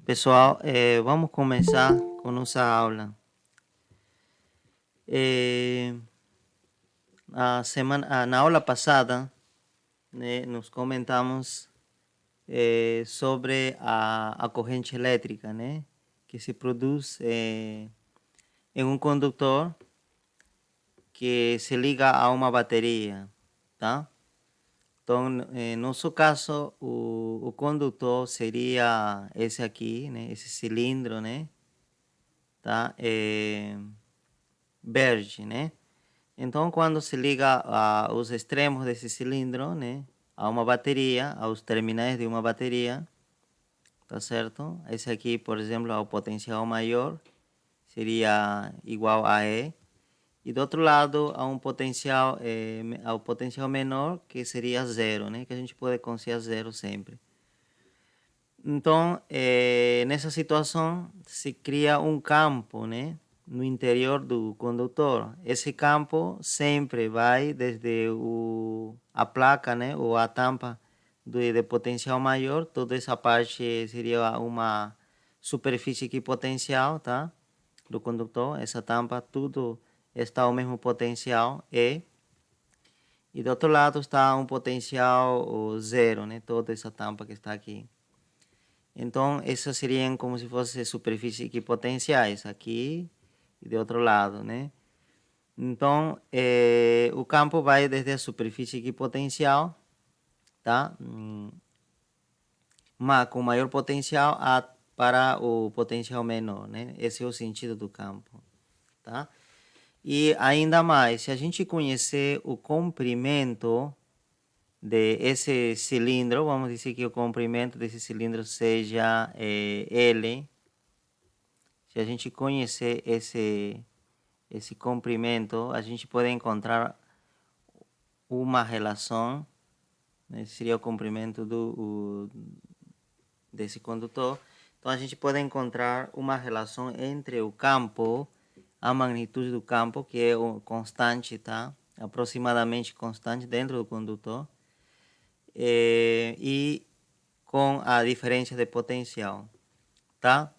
Pessoal, vamos começar com nossa aula. Na aula passada, né, nós comentamos sobre a corrente elétrica, né, que se produz em um condutor que se liga a uma bateria, tá? Então, em nosso caso, o condutor seria esse aqui, né, esse cilindro, né, tá? Verde, né? Então, quando se liga os extremos desse cilindro, né, a uma bateria, aos terminais de uma bateria, tá certo? Esse aqui, por exemplo, ao potencial maior, seria igual a E. E do outro lado, a um potencial, ao potencial menor, que seria zero, né? Que a gente pode considerar zero sempre. Então, nessa situação, se cria um campo, né, no interior do condutor. Esse campo sempre vai desde a placa, né, ou a tampa de potencial maior. Toda essa parte seria uma superfície equipotencial, tá, do condutor. Essa tampa, tudo está ao mesmo potencial E. E do outro lado está um potencial zero, né, toda essa tampa que está aqui. Então, essas seriam como se fossem superfícies equipotenciais aqui e de outro lado, né? Então, o campo vai desde a superfície equipotencial, tá? Com maior potencial para o potencial menor, né? Esse é o sentido do campo, tá? E ainda mais, se a gente conhecer o comprimento de esse cilindro, vamos dizer que o comprimento desse cilindro seja L. Se a gente conhecer esse comprimento, a gente pode encontrar uma relação, né? Seria o comprimento desse condutor. Então, a gente pode encontrar uma relação entre o campo, a magnitude do campo, que é constante, tá? Aproximadamente constante dentro do condutor, e com a diferença de potencial, tá?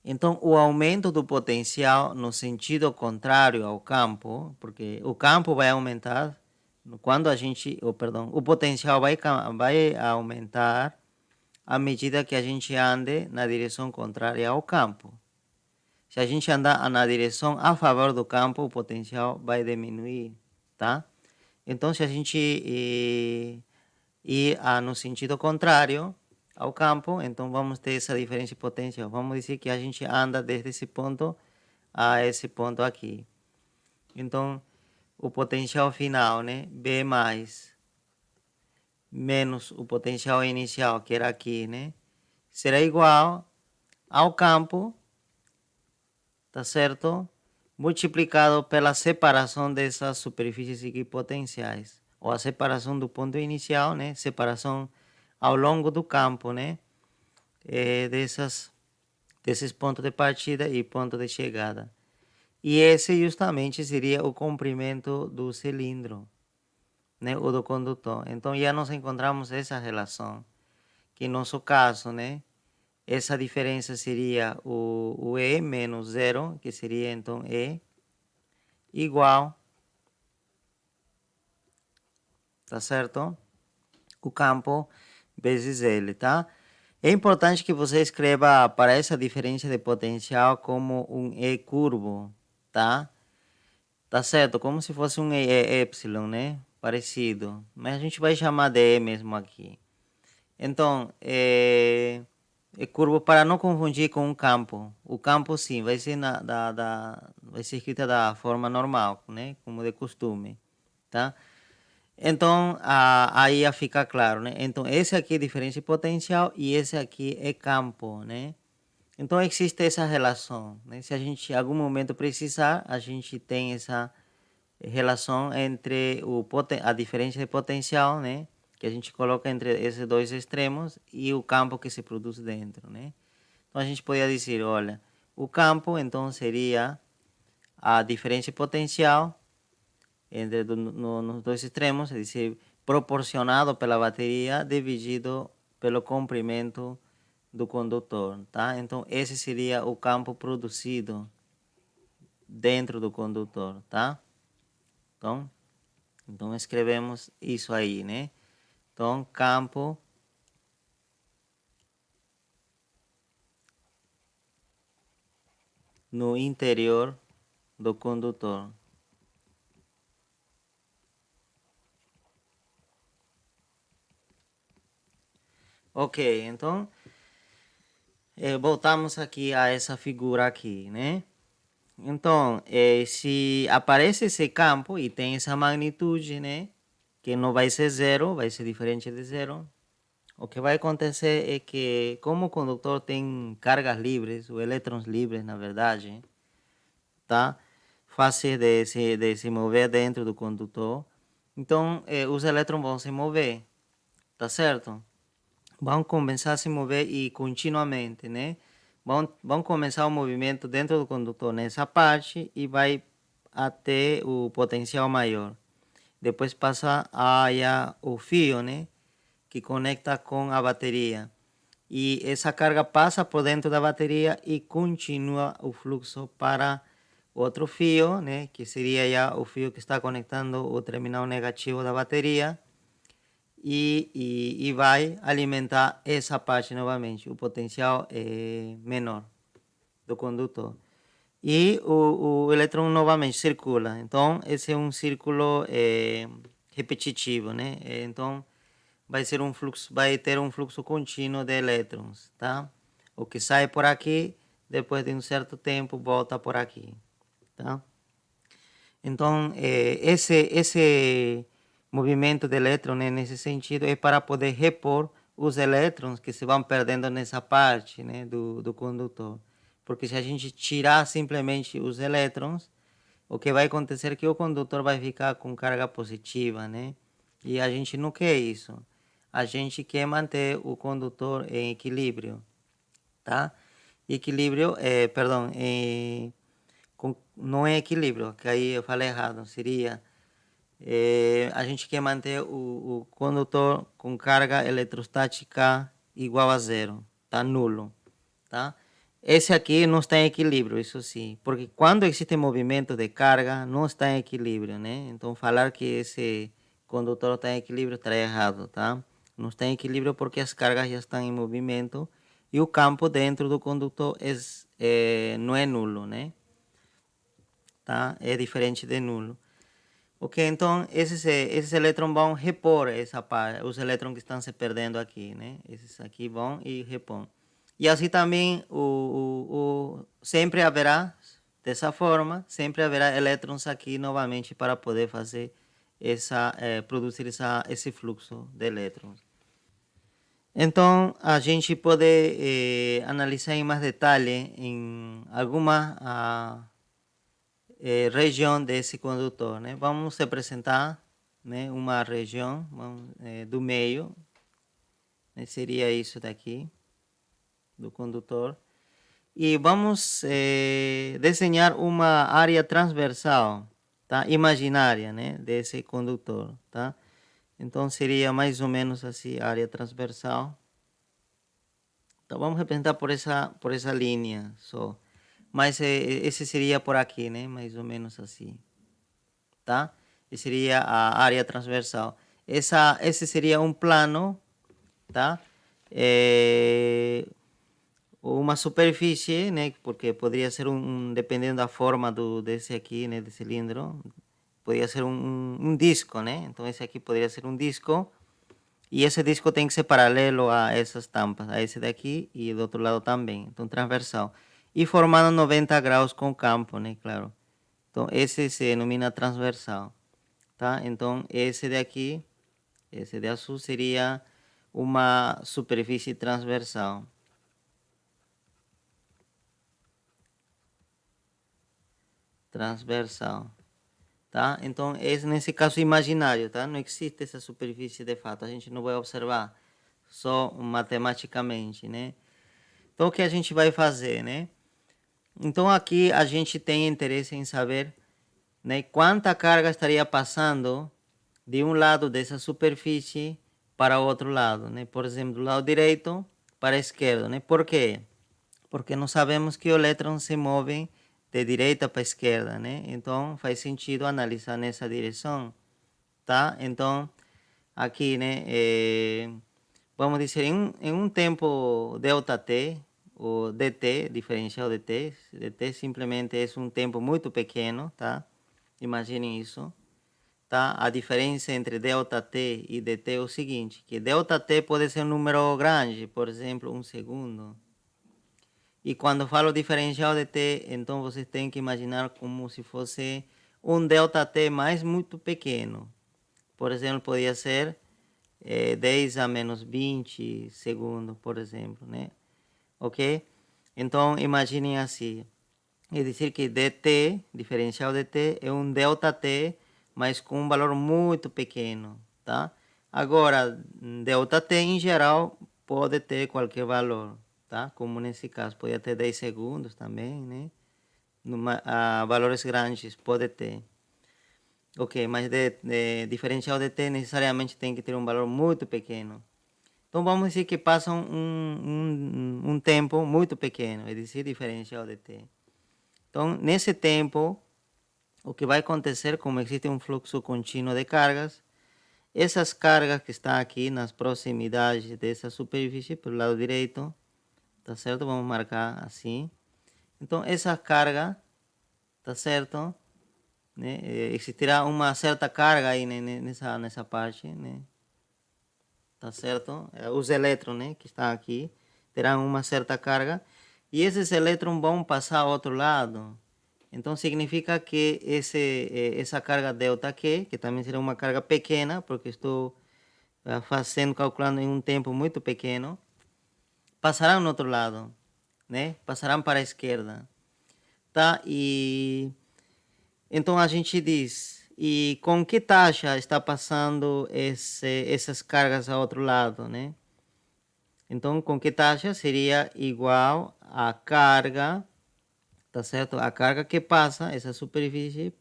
Então, o aumento do potencial no sentido contrário ao campo, porque o campo vai aumentar quando o potencial vai aumentar à medida que a gente ande na direção contrária ao campo. Se a gente andar na direção a favor do campo, o potencial vai diminuir, tá? Então, se a gente ir no sentido contrário ao campo, então vamos ter essa diferença de potência. Vamos dizer que a gente anda desde esse ponto a esse ponto aqui. Então, o potencial final, né, B mais menos o potencial inicial, que era aqui, né, será igual ao campo, tá certo? Multiplicado pela separação dessas superfícies equipotenciais, ou a separação do ponto inicial, né, separação ao longo do campo, né, desses pontos de partida e ponto de chegada. E esse justamente seria o comprimento do cilindro, né, ou do condutor. Então já nós encontramos essa relação, que em nosso caso, né, essa diferença seria o E menos zero, que seria então E, igual, tá certo? O campo vezes L, tá? É importante que você escreva para essa diferença de potencial como um E curvo, tá? Tá certo? Como se fosse um epsilon, né? Parecido. Mas a gente vai chamar de E mesmo aqui. Então, é curvo para não confundir com um campo. O campo, sim, vai ser, vai ser escrita da forma normal, né? Como de costume, tá? Então, aí fica claro, né? Então, esse aqui é diferença potencial e esse aqui é campo, né? Então, existe essa relação, né? Se a gente em algum momento precisar, a gente tem essa relação entre a diferença de potencial, né, que a gente coloca entre esses dois extremos e o campo que se produz dentro, né? Então a gente poderia dizer, olha, o campo então seria a diferença de potencial entre nos dois extremos, é dizer, proporcionado pela bateria dividido pelo comprimento do condutor, tá? Então, esse seria o campo produzido dentro do condutor, tá? Então escrevemos isso aí, né? Então, campo no interior do condutor. Ok, então voltamos aqui a essa figura aqui, né? Então, se aparece esse campo e tem essa magnitude, né? Que não vai ser zero, vai ser diferente de zero. O que vai acontecer é que, como o condutor tem cargas livres, ou elétrons livres, na verdade, tá? Fácil de se mover dentro do condutor. Então, os elétrons vão se mover, tá certo? Vão começar a se mover e continuamente, né? Vão começar o movimento dentro do condutor nessa parte e vai até o potencial maior. Depois passa a o fio, né? Que conecta com a bateria. E essa carga passa por dentro da bateria e continua o fluxo para outro fio, né? Que seria já o fio que está conectando o terminal negativo da bateria e vai alimentar essa parte novamente, o potencial menor do condutor. E o elétron novamente circula. Então, esse é um círculo repetitivo, né? Então, vai ser um fluxo, vai ter um fluxo contínuo de elétrons, tá? O que sai por aqui, depois de um certo tempo, volta por aqui, tá? Então, esse movimento de elétrons, né, nesse sentido, é para poder repor os elétrons que se vão perdendo nessa parte, né, do condutor. Porque se a gente tirar simplesmente os elétrons, o que vai acontecer é que o condutor vai ficar com carga positiva, né? E a gente não quer isso. A gente quer manter o condutor em equilíbrio, tá? Equilíbrio, perdão, não é equilíbrio, que aí eu falei errado, seria a gente quer manter o condutor com carga eletrostática igual a zero, tá? Nulo, tá? Esse aqui não está em equilíbrio, isso sim, porque quando existe movimento de carga, não está em equilíbrio, né? Então, falar que esse condutor está em equilíbrio está errado, tá? Não está em equilíbrio porque as cargas já estão em movimento e o campo dentro do condutor não é nulo, né? Tá? É diferente de nulo. Ok, então esses elétrons vão repor essa parte, os elétrons que estão se perdendo aqui, né? Esses aqui vão e repõem. E assim também sempre haverá, dessa forma, sempre haverá elétrons aqui novamente para poder fazer produzir esse fluxo de elétrons. Então, a gente pode analisar em mais detalhe em alguma região desse condutor, né? Vamos representar, né, uma região do meio, né? Seria isso daqui, do condutor. E vamos desenhar uma área transversal, tá? Imaginária, né, desse condutor, tá? Então seria mais ou menos assim a área transversal. Então vamos representar por essa linha só. Mas esse seria por aqui, né? Mais ou menos assim, tá? Esse seria a área transversal. Esse seria um plano, tá? Uma superfície, né? Porque poderia ser dependendo da forma desse aqui, né? Do cilindro, poderia ser um disco, né? Então esse aqui poderia ser um disco e esse disco tem que ser paralelo a essas tampas, a esse daqui e do outro lado também, então transversal. E formando 90 graus com o campo, né? Claro. Então esse se denomina transversal, tá? Então esse daqui, esse de azul seria uma superfície transversal. Transversal, tá? Então esse nesse caso imaginário, tá? Não existe essa superfície de fato, a gente não vai observar, só matematicamente, né? Então o que a gente vai fazer, né? Então aqui a gente tem interesse em saber, né, quanta carga estaria passando de um lado dessa superfície para o outro lado, né? Por exemplo, do lado direito para a esquerda, né? Por quê? Porque nós sabemos que o elétron se move de direita para a esquerda, né? Então faz sentido analisar nessa direção, tá? Então aqui, né? Vamos dizer, em um tempo ΔT, o dt, diferencial dt simplesmente é um tempo muito pequeno, tá? Imaginem isso, tá? A diferença entre ΔT e dt é o seguinte, que ΔT pode ser um número grande, por exemplo, 1 segundo. E quando falo diferencial de t, então vocês têm que imaginar como se fosse um ΔT mais muito pequeno. Por exemplo, podia ser 10 a menos 20 segundos, por exemplo, né? Ok? Então, imaginem assim. É dizer que dt, diferencial de t, é um ΔT, mas com um valor muito pequeno, tá? Agora, ΔT em geral pode ter qualquer valor, tá? Como nesse caso, pode ter 10 segundos também, né? Valores grandes pode ter. Ok, mas de diferencial de t necessariamente tem que ter um valor muito pequeno. Então vamos dizer que passa um tempo muito pequeno, é dizer, diferencial de t. Então, nesse tempo, o que vai acontecer, como existe um fluxo contínuo de cargas, essas cargas que estão aqui nas proximidades dessa superfície, pelo lado direito, tá certo? Vamos marcar assim. Então, essa carga, tá certo? Né? Existirá uma certa carga aí nessa parte, né? Tá certo? Os elétrons, né, que estão aqui, terão uma certa carga, e esses elétrons vão passar ao outro lado. Então significa que essa carga delta Q, que também será uma carga pequena, porque estou fazendo, calculando em um tempo muito pequeno, passarão no outro lado, né? Passarão para a esquerda, tá? E então a gente diz, e com que taxa está passando essas cargas ao outro lado, né? Então, com que taxa seria igual à carga, tá certo? A carga que passa essa superfície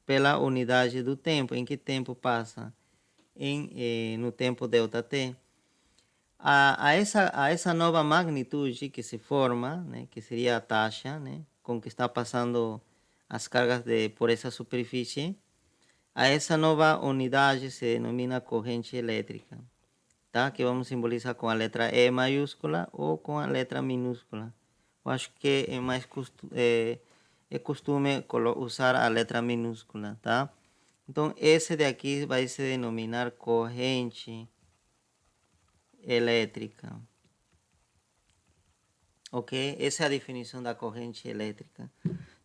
pela unidade do tempo. Em que tempo passa? No tempo ΔT. A essa nova magnitude que se forma, né, que seria a taxa, né, com que está passando as cargas por essa superfície, a essa nova unidade se denomina corrente elétrica, tá? Que vamos simbolizar com a letra E maiúscula ou com a letra minúscula. Eu acho que é costume usar a letra minúscula, tá? Então, esse daqui vai se denominar corrente elétrica. Ok? Essa é a definição da corrente elétrica.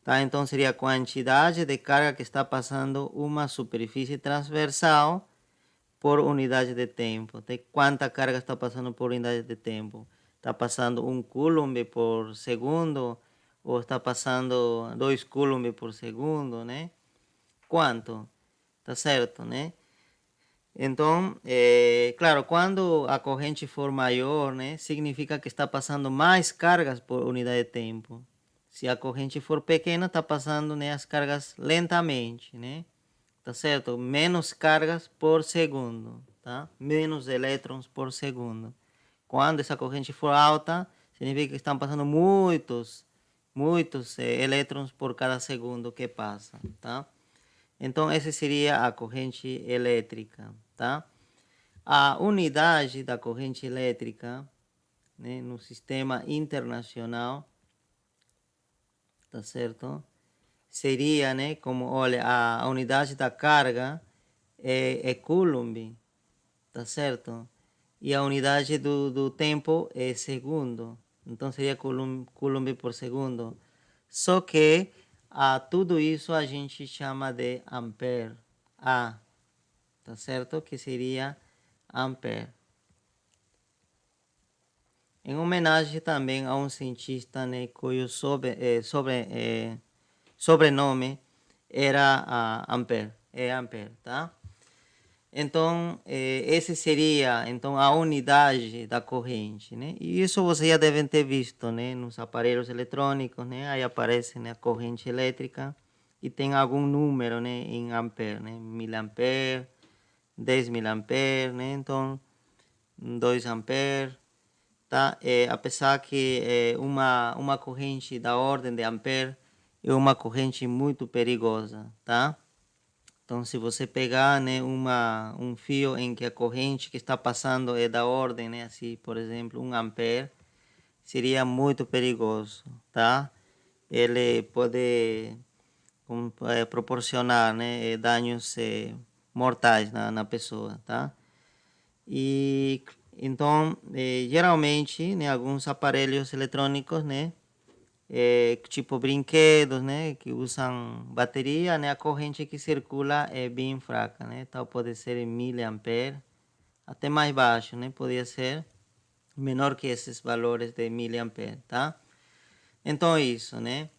Tá? Então, seria a quantidade de carga que está passando uma superfície transversal por unidade de tempo. De quanta carga está passando por unidade de tempo? Está passando 1 coulomb por segundo ou está passando 2 coulomb por segundo, né? Quanto? Tá certo, né? Então, claro, quando a corrente for maior, né, significa que está passando mais cargas por unidade de tempo. Se a corrente for pequena, está passando, né, as cargas lentamente, né? Tá certo? Menos cargas por segundo, tá? Menos elétrons por segundo. Quando essa corrente for alta, significa que estão passando muitos elétrons por cada segundo que passa, tá? Então, essa seria a corrente elétrica, tá? A unidade da corrente elétrica, né, no sistema internacional, tá certo? Seria, né, como, olha, a unidade da carga é coulomb, tá certo? E a unidade do tempo é segundo. Então, seria coulomb por segundo. Só que tudo isso a gente chama de ampere. Tá certo? Que seria ampere. Em homenagem também a um cientista, né, cujo sobrenome era Ampere. É Ampere, tá? Então, esse seria então a unidade da corrente, né? E isso vocês já devem ter visto, né, nos aparelhos eletrônicos, né? Aí aparece, né, a corrente elétrica e tem algum número, né, em ampere, né? 1000 ampere, né? Então, 2 ampere, tá? Apesar que uma corrente da ordem de ampere é uma corrente muito perigosa, tá? Então, se você pegar, né, um fio em que a corrente que está passando é da ordem, né, assim, por exemplo, 1 ampere, seria muito perigoso, tá? Ele pode proporcionar, né, danos mortais na pessoa, tá? E então, geralmente, né, alguns aparelhos eletrônicos, né, tipo brinquedos, né, que usam bateria, né, a corrente que circula é bem fraca, né, então pode ser em 1000 ampere, até mais baixo, né, podia ser menor que esses valores de 1000 ampere, tá? Então é isso, né?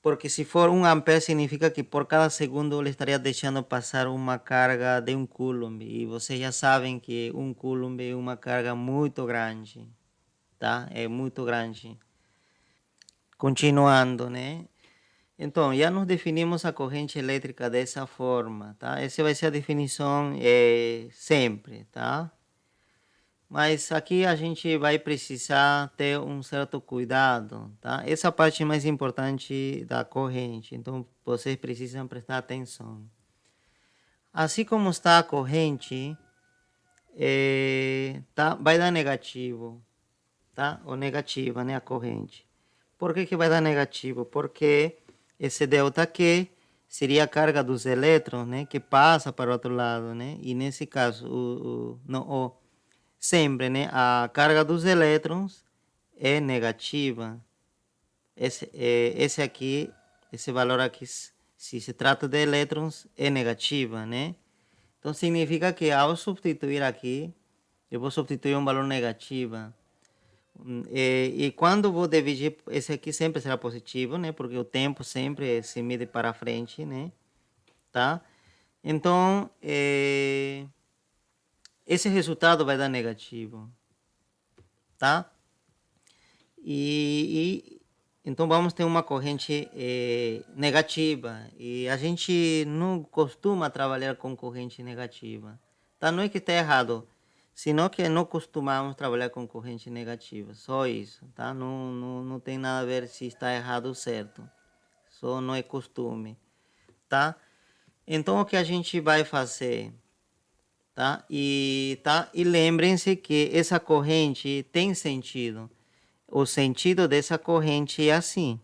Porque se for 1 ampere significa que por cada segundo ele estaria deixando passar uma carga de 1 coulomb, e vocês já sabem que 1 coulomb é uma carga muito grande, tá? É muito grande. Continuando, né? Então, já nos definimos a corrente elétrica dessa forma, tá? Essa vai ser a definição sempre, tá? Mas aqui a gente vai precisar ter um certo cuidado, tá? Essa é a parte mais importante da corrente, então vocês precisam prestar atenção. Assim como está a corrente, tá? Vai dar negativo, tá? Ou negativa, né? A corrente. Por que vai dar negativo? Porque esse delta Q seria a carga dos elétrons, né? Que passa para o outro lado, né? E nesse caso, sempre, né? A carga dos elétrons é negativa. Esse aqui, esse valor aqui, se se trata de elétrons, é negativa, né? Então significa que ao substituir aqui, eu vou substituir um valor negativo. E quando vou dividir, esse aqui sempre será positivo, né? Porque o tempo sempre se mede para frente, né? Tá? Então, esse resultado vai dar negativo, tá? Então vamos ter uma corrente negativa, e a gente não costuma trabalhar com corrente negativa, tá? Não é que está errado, senão que não costumamos trabalhar com corrente negativa, só isso, tá? Não tem nada a ver se está errado ou certo, só não é costume, tá? Então o que a gente vai fazer, tá? E lembrem-se que essa corrente tem sentido. O sentido dessa corrente é assim: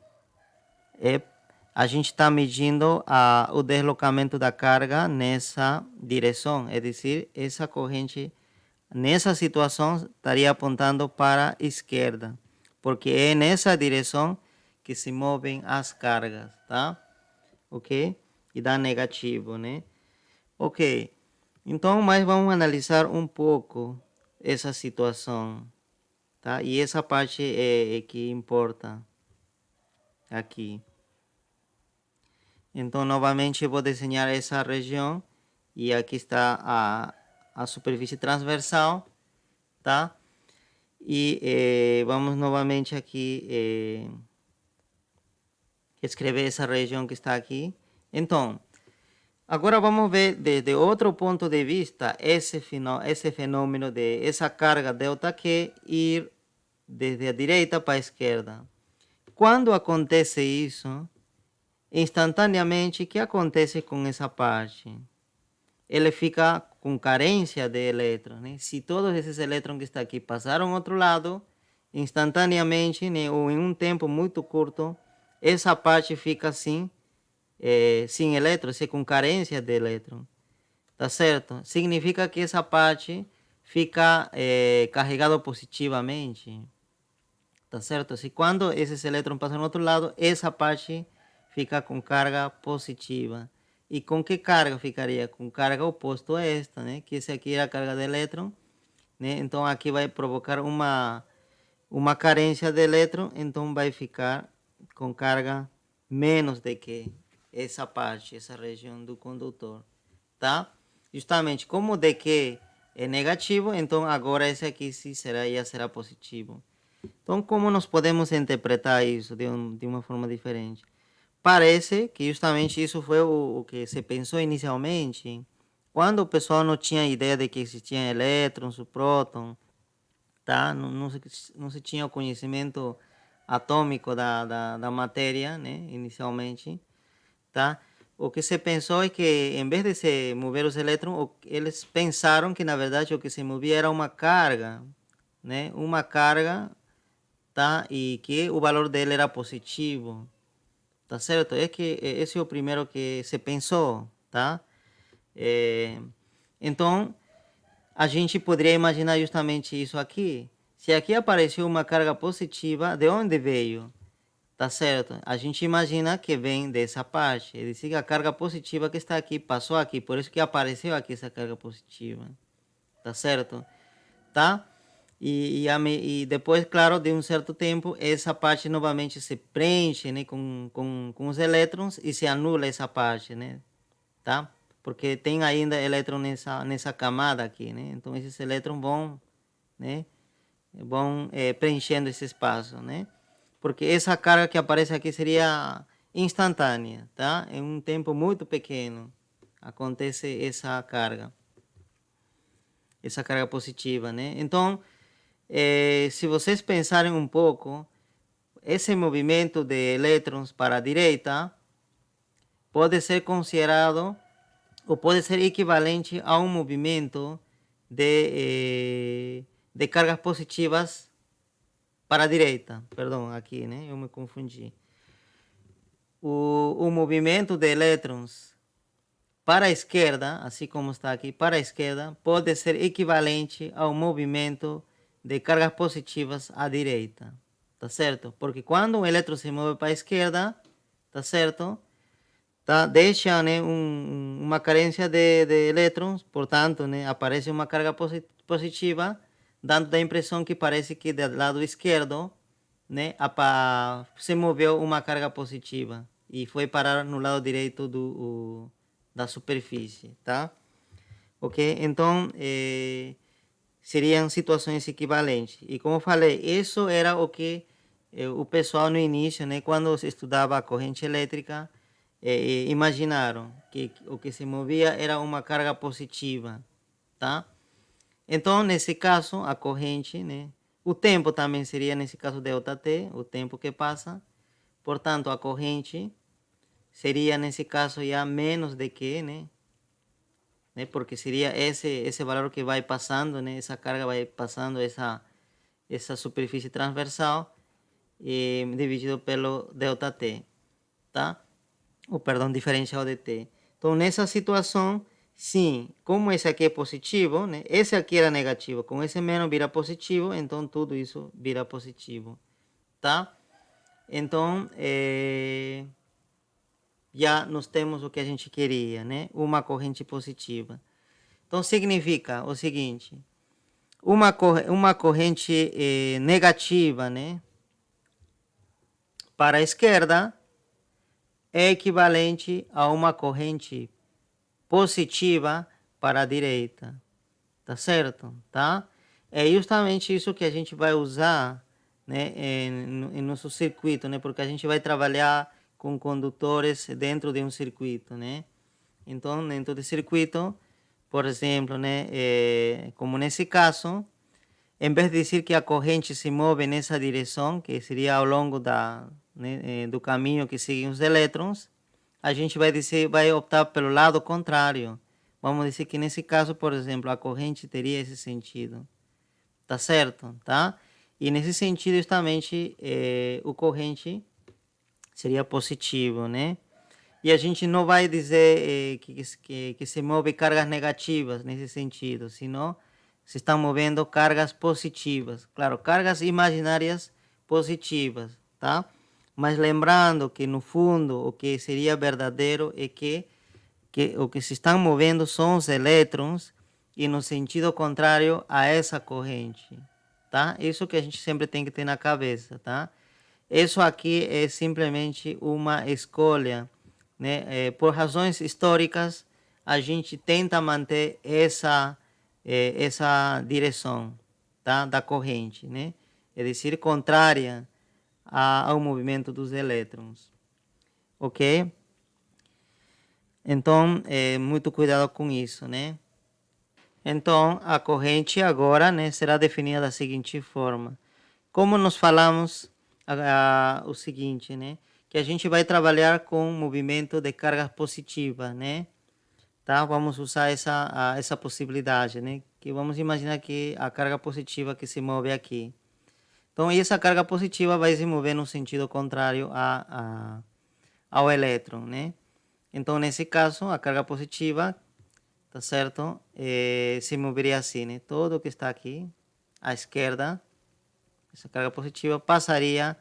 a gente está medindo o deslocamento da carga nessa direção, é decir, essa corrente nessa situação estaria apontando para a esquerda, porque é nessa direção que se movem as cargas, tá? Ok? E dá negativo, né? Ok. Então, mas vamos analisar um pouco essa situação, tá? E essa parte é que importa aqui. Então, novamente, eu vou desenhar essa região, e aqui está a superfície transversal, tá? E vamos novamente aqui escrever essa região que está aqui. Então, agora vamos ver desde outro ponto de vista esse fenômeno de essa carga delta Q ir desde a direita para a esquerda. Quando acontece isso, instantaneamente, o que acontece com essa parte? Ele fica com carência de elétrons, né? Se todos esses elétrons que estão aqui passaram ao outro lado, instantaneamente, né, ou em um tempo muito curto, essa parte fica assim, sem elétrons, com carência de elétrons, tá certo? Significa que essa parte fica carregada positivamente, tá certo? Se quando esses elétrons passam ao outro lado, essa parte fica com carga positiva. E com que carga ficaria? Com carga oposta a esta, né? Que esse aqui é a carga de elétron, né? Então aqui vai provocar uma carência de elétron, então vai ficar com carga menos do que essa parte, essa região do condutor, tá? Justamente como o dq é negativo, então agora esse aqui sim já será positivo. Então, como nós podemos interpretar isso de uma forma diferente? Parece que justamente isso foi o que se pensou inicialmente, quando o pessoal não tinha ideia de que existiam elétrons, o próton, tá? Não se tinha o conhecimento atômico da matéria, né? Inicialmente, tá? O que se pensou é que, em vez de se mover os elétrons, eles pensaram que, na verdade, o que se movia era uma carga, né? Uma carga, tá? E que o valor dele era positivo, tá certo? É que esse é o primeiro que se pensou, tá? Então, a gente poderia imaginar justamente isso aqui. Se aqui apareceu uma carga positiva, de onde veio? Tá certo? A gente imagina que vem dessa parte. Ele diz que a carga positiva que está aqui passou aqui, por isso que apareceu aqui essa carga positiva. Tá certo? Tá? E depois, claro, de um certo tempo, essa parte novamente se preenche, né, com os elétrons e se anula essa parte, né? Tá? Porque tem ainda elétron nessa camada aqui, né? Então esses elétrons vão, né, vão preenchendo esse espaço, né? Porque essa carga que aparece aqui seria instantânea, tá? Em um tempo muito pequeno acontece essa carga positiva, né? Então, se vocês pensarem um pouco, esse movimento de elétrons para a direita pode ser considerado ou pode ser equivalente a um movimento de cargas positivas para a direita. Perdão, aqui, né? Eu me confundi. O movimento de elétrons para a esquerda, assim como está aqui, para a esquerda, pode ser equivalente ao movimento de cargas positivas à direita. Tá certo? Porque quando um elétron se move para a esquerda, tá certo? Tá? Deixa, né, uma carência de elétrons, portanto, né, aparece uma carga positiva, dando a impressão que parece que do lado esquerdo, né, se moveu uma carga positiva e foi parar no lado direito da superfície, tá? Ok? Então, seriam situações equivalentes. E como eu falei, isso era o que o pessoal no início, né, quando se estudava a corrente elétrica, imaginaram que o que se movia era uma carga positiva, tá? Então, nesse caso, a corrente, né, o tempo também seria, nesse caso, ΔT, o tempo que passa. Portanto, a corrente seria, nesse caso, já menos de Q, né? Porque seria esse valor que vai passando, né? Essa carga vai passando essa superfície transversal dividido pelo ΔT, tá? Ou, perdão, diferencial de T. Então, nessa situação, sim, como esse aqui é positivo, né? Esse aqui era negativo, com esse menos vira positivo, então tudo isso vira positivo, tá? Então, já nós temos o que a gente queria, né? Uma corrente positiva. Então, significa o seguinte, uma corrente negativa, né? Para a esquerda, é equivalente a uma corrente positiva para a direita, tá certo? Tá? É justamente isso que a gente vai usar, né, em nosso circuito, né? Porque a gente vai trabalhar com condutores dentro de um circuito, né? Então, dentro do circuito, por exemplo, né, como nesse caso, em vez de dizer que a corrente se move nessa direção, que seria ao longo do caminho que seguem os elétrons, a gente vai optar pelo lado contrário. Vamos dizer que nesse caso, por exemplo, a corrente teria esse sentido. Tá certo? Tá? E nesse sentido, justamente, o corrente seria positivo, né? E a gente não vai dizer que se move cargas negativas nesse sentido, senão se estão movendo cargas positivas. Claro, cargas imaginárias positivas, tá? Mas lembrando que no fundo o que seria verdadeiro é que o que se estão movendo são os elétrons e no sentido contrário a essa corrente, tá? Isso que a gente sempre tem que ter na cabeça, tá? Isso aqui é simplesmente uma escolha, né? Por razões históricas, a gente tenta manter essa direção, tá? Da corrente, né? É dizer, contrária ao movimento dos elétrons, ok? Então, muito cuidado com isso, né? Então, a corrente agora, né, será definida da seguinte forma. Como nós falamos o seguinte, né? Que a gente vai trabalhar com movimento de cargas positivas, né? Tá? Vamos usar essa possibilidade, né? Que vamos imaginar que a carga positiva que se move aqui. Então, essa carga positiva vai se mover no sentido contrário ao elétron, né? Então, nesse caso, a carga positiva, tá certo? Se moveria assim, né? Todo que está aqui à esquerda, essa carga positiva passaria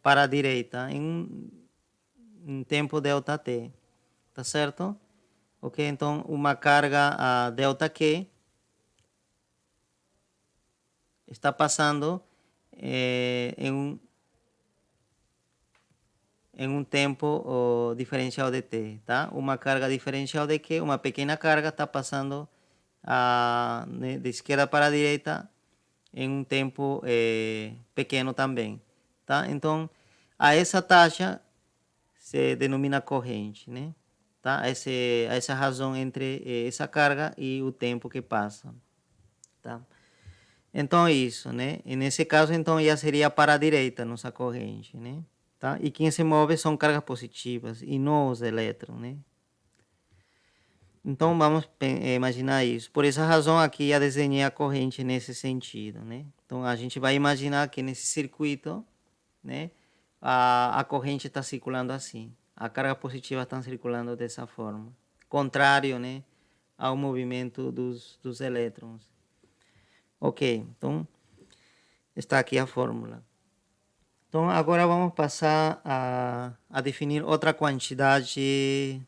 para a direita em tempo delta t, tá certo? Ok, então uma carga delta Q está passando em um tempo diferencial de t, tá? Uma carga diferencial de Q, uma pequena carga está passando de esquerda para a direita em um tempo pequeno também, tá? Então, a essa taxa se denomina corrente, né? Tá? Essa razão entre essa carga e o tempo que passa, tá? Então é isso, né? E nesse caso, então, já seria para a direita nossa corrente, né? Tá? E quem se move são cargas positivas e não os elétrons, né? Então vamos imaginar isso. Por essa razão aqui já desenhei a corrente nesse sentido, né? Então a gente vai imaginar que nesse circuito, né, a corrente está circulando assim. A carga positiva está circulando dessa forma, contrário, né, ao movimento dos elétrons. Ok, então está aqui a fórmula. Então agora vamos passar a definir outra quantidade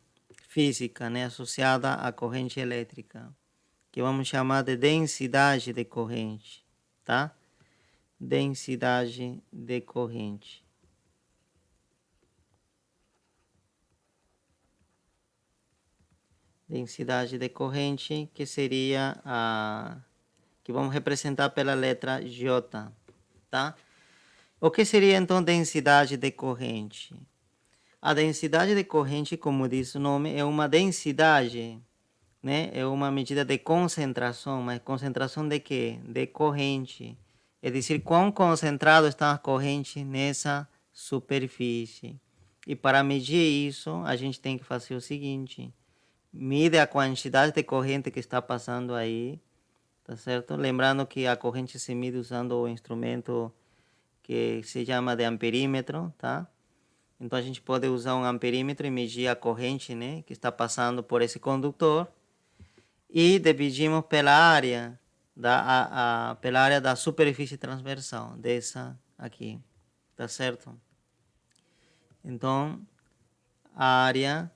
física, né, associada à corrente elétrica, que vamos chamar de densidade de corrente, tá? Densidade de corrente. Densidade de corrente, que seria que vamos representar pela letra J, tá? O que seria então densidade de corrente? A densidade de corrente, como diz o nome, é uma densidade, né? É uma medida de concentração, mas concentração de quê? De corrente. É dizer, quão concentrado está a corrente nessa superfície. E para medir isso, a gente tem que fazer o seguinte: mide a quantidade de corrente que está passando aí, tá certo? Lembrando que a corrente se mide usando o instrumento que se chama de amperímetro, tá? Então a gente pode usar um amperímetro e medir a corrente, né, que está passando por esse condutor e dividimos pela área pela área da superfície transversal dessa aqui, tá certo? Então a área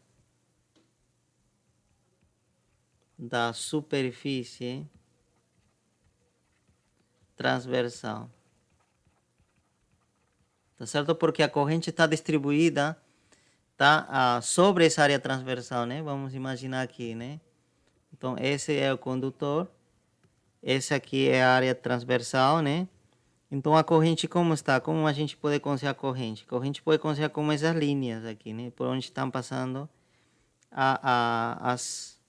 da superfície transversal, tá certo? Porque a corrente está distribuída, tá, sobre essa área transversal, né? Vamos imaginar aqui, né? Então esse é o condutor, esse aqui é a área transversal, né? Então a corrente como está? Como a gente pode conhecer a corrente? A corrente pode conhecer como essas linhas aqui, né? Por onde estão passando as,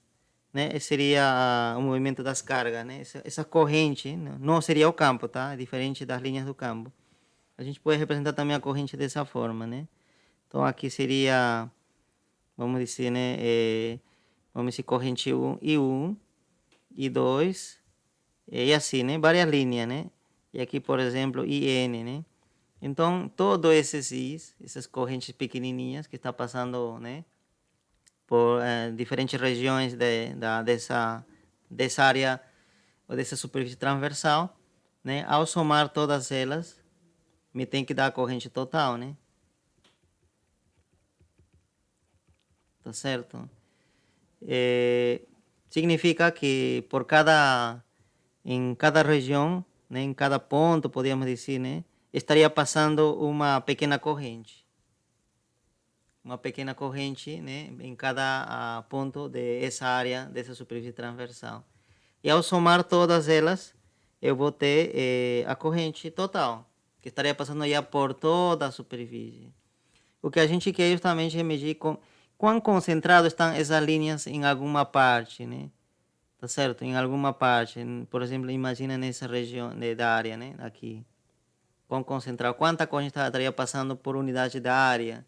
né? Esse seria o movimento das cargas, né? Essa corrente não seria o campo, tá? É diferente das linhas do campo. A gente pode representar também a corrente dessa forma, né? Então aqui seria, vamos dizer, né? Vamos dizer corrente 1 e 1 e 2 e assim, né? Várias linhas, né? E aqui, por exemplo, IN, né? Então, todos esses Is, essas correntes pequenininhas que está passando, né? Por diferentes regiões dessa área ou dessa superfície transversal, né? Ao somar todas elas, me tem que dar a corrente total, né? Tá certo? Significa que em cada região, né, em cada ponto, podíamos dizer, né, estaria passando uma pequena corrente. Uma pequena corrente, né, em cada ponto dessa área, dessa superfície transversal. E ao somar todas elas, eu vou ter a corrente total, que estaria passando já por toda a superfície. O que a gente quer justamente é medir quão concentrado estão essas linhas em alguma parte, né? Tá certo? Em alguma parte. Por exemplo, imagina nessa região da área, né? Aqui. Quão concentrado. Quanta corrente estaria passando por unidade da área.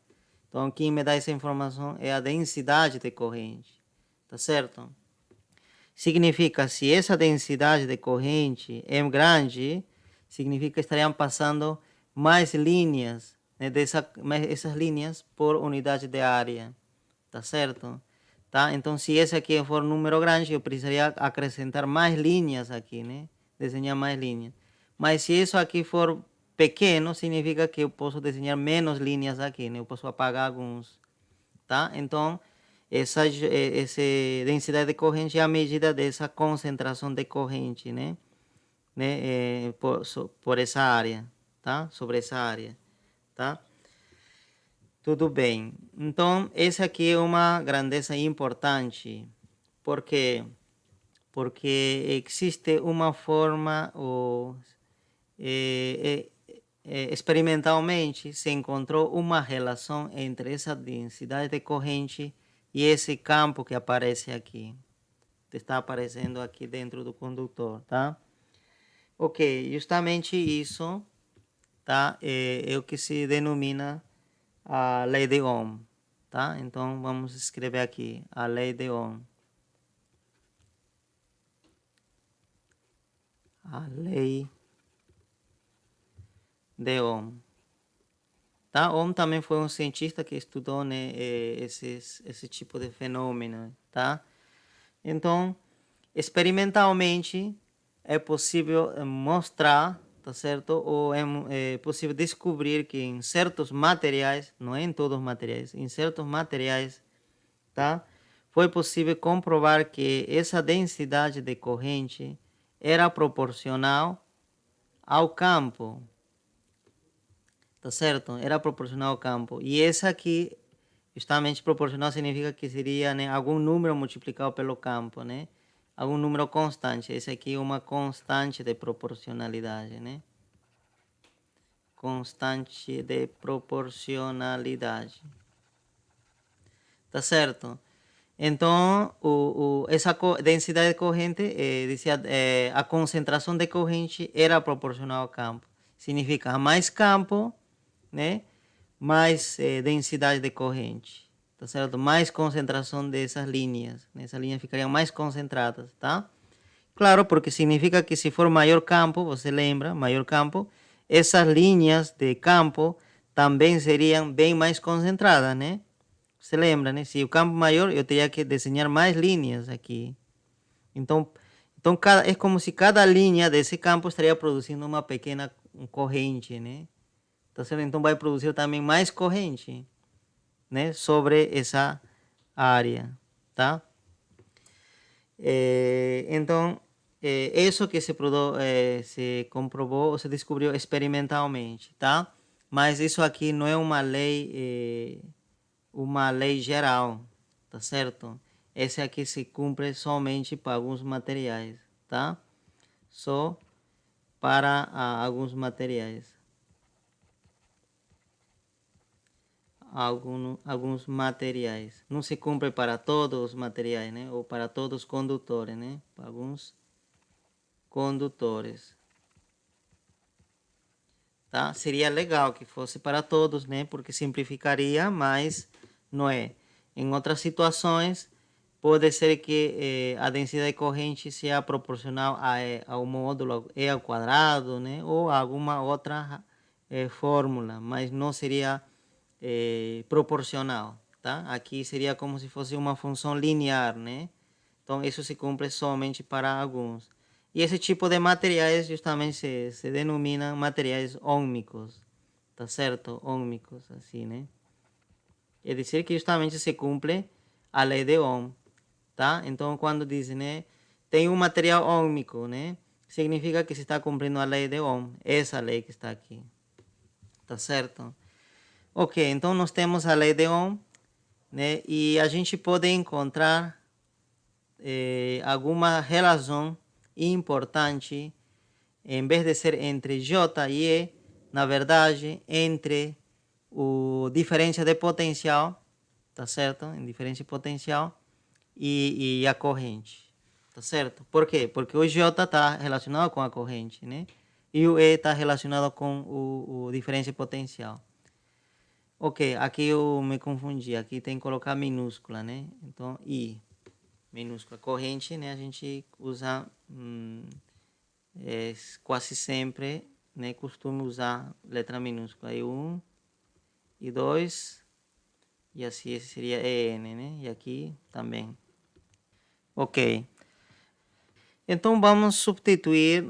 Então, quem me dá essa informação é a densidade de corrente. Tá certo? Significa, se essa densidade de corrente é grande, significa que estariam passando mais linhas, né, essas linhas por unidade de área, tá certo? Tá? Então, se esse aqui for um número grande, eu precisaria acrescentar mais linhas aqui, né? Desenhar mais linhas. Mas se isso aqui for pequeno, significa que eu posso desenhar menos linhas aqui, né? Eu posso apagar alguns, tá? Então, essa densidade de corrente é a medida dessa concentração de corrente, né? Por essa área, tá? Sobre essa área, tá? Tudo bem. Então, essa aqui é uma grandeza importante, porque existe uma forma, experimentalmente se encontrou uma relação entre essa densidade de corrente e esse campo que aparece aqui, que está aparecendo aqui dentro do condutor, tá? Ok, justamente isso, tá? É o que se denomina a lei de Ohm, tá? Então vamos escrever aqui a lei de Ohm. A lei de Ohm. Tá? Ohm também foi um cientista que estudou, né, esse tipo de fenômeno, tá? Então, experimentalmente é possível mostrar, tá certo? Ou é possível descobrir que em certos materiais, não é em todos os materiais, em certos materiais, tá? Foi possível comprovar que essa densidade de corrente era proporcional ao campo, tá certo? Era proporcional ao campo. E essa aqui, justamente proporcional, significa que seria, né, algum número multiplicado pelo campo, né? Algum número constante. Esse aqui é uma constante de proporcionalidade, né? Constante de proporcionalidade. Tá certo? Então, essa densidade de corrente, dizia, a concentração de corrente era proporcional ao campo. Significa, mais campo, né? Mais densidade de corrente, tá certo? Mais concentração dessas linhas, né? Essas linhas ficariam mais concentradas, tá? Claro, porque significa que se for maior campo, você lembra, maior campo, essas linhas de campo também seriam bem mais concentradas, né? Você lembra, né? Se o campo maior, eu teria que desenhar mais linhas aqui. Então é como se cada linha desse campo estaria produzindo uma pequena corrente, né? Tá certo? Então vai produzir também mais corrente, né? Sobre essa área, tá? Então, isso que se comprovou, se descobriu experimentalmente, tá? Mas isso aqui não é uma lei geral, tá certo? Esse aqui se cumpre somente para alguns materiais, tá? Só para alguns materiais. Alguns materiais. Não se cumpre para todos os materiais, né? Ou para todos os condutores, né? Para alguns condutores. Tá? Seria legal que fosse para todos, né? Porque simplificaria, mas não é. Em outras situações, pode ser que a densidade corrente seja proporcional ao módulo E ao quadrado, né? Ou alguma outra fórmula, mas não seria proporcional, tá? Aqui seria como se fosse uma função linear, né? Então, isso se cumpre somente para alguns. E esse tipo de materiais justamente se denomina materiais ômicos, tá certo? Ômicos, assim, né? É dizer que justamente se cumpre a lei de Ohm, tá? Então, quando diz, né, tem um material ômico, né? Significa que se está cumprindo a lei de Ohm, essa lei que está aqui, tá certo? Ok, então nós temos a lei de Ohm, né? E a gente pode encontrar alguma relação importante, em vez de ser entre J e E, na verdade, entre o diferença de potencial, tá certo? Em diferença potencial e a corrente, tá certo? Por quê? Porque o J está relacionado com a corrente, né? E o E está relacionado com o diferença potencial. Ok, aqui eu me confundi. Aqui tem que colocar minúscula, né? Então, I, minúscula. Corrente, né? A gente usa quase sempre, né? Costumo usar letra minúscula. E 1, e 2, e assim esse seria EN, né? E aqui também. Ok. Então, vamos substituir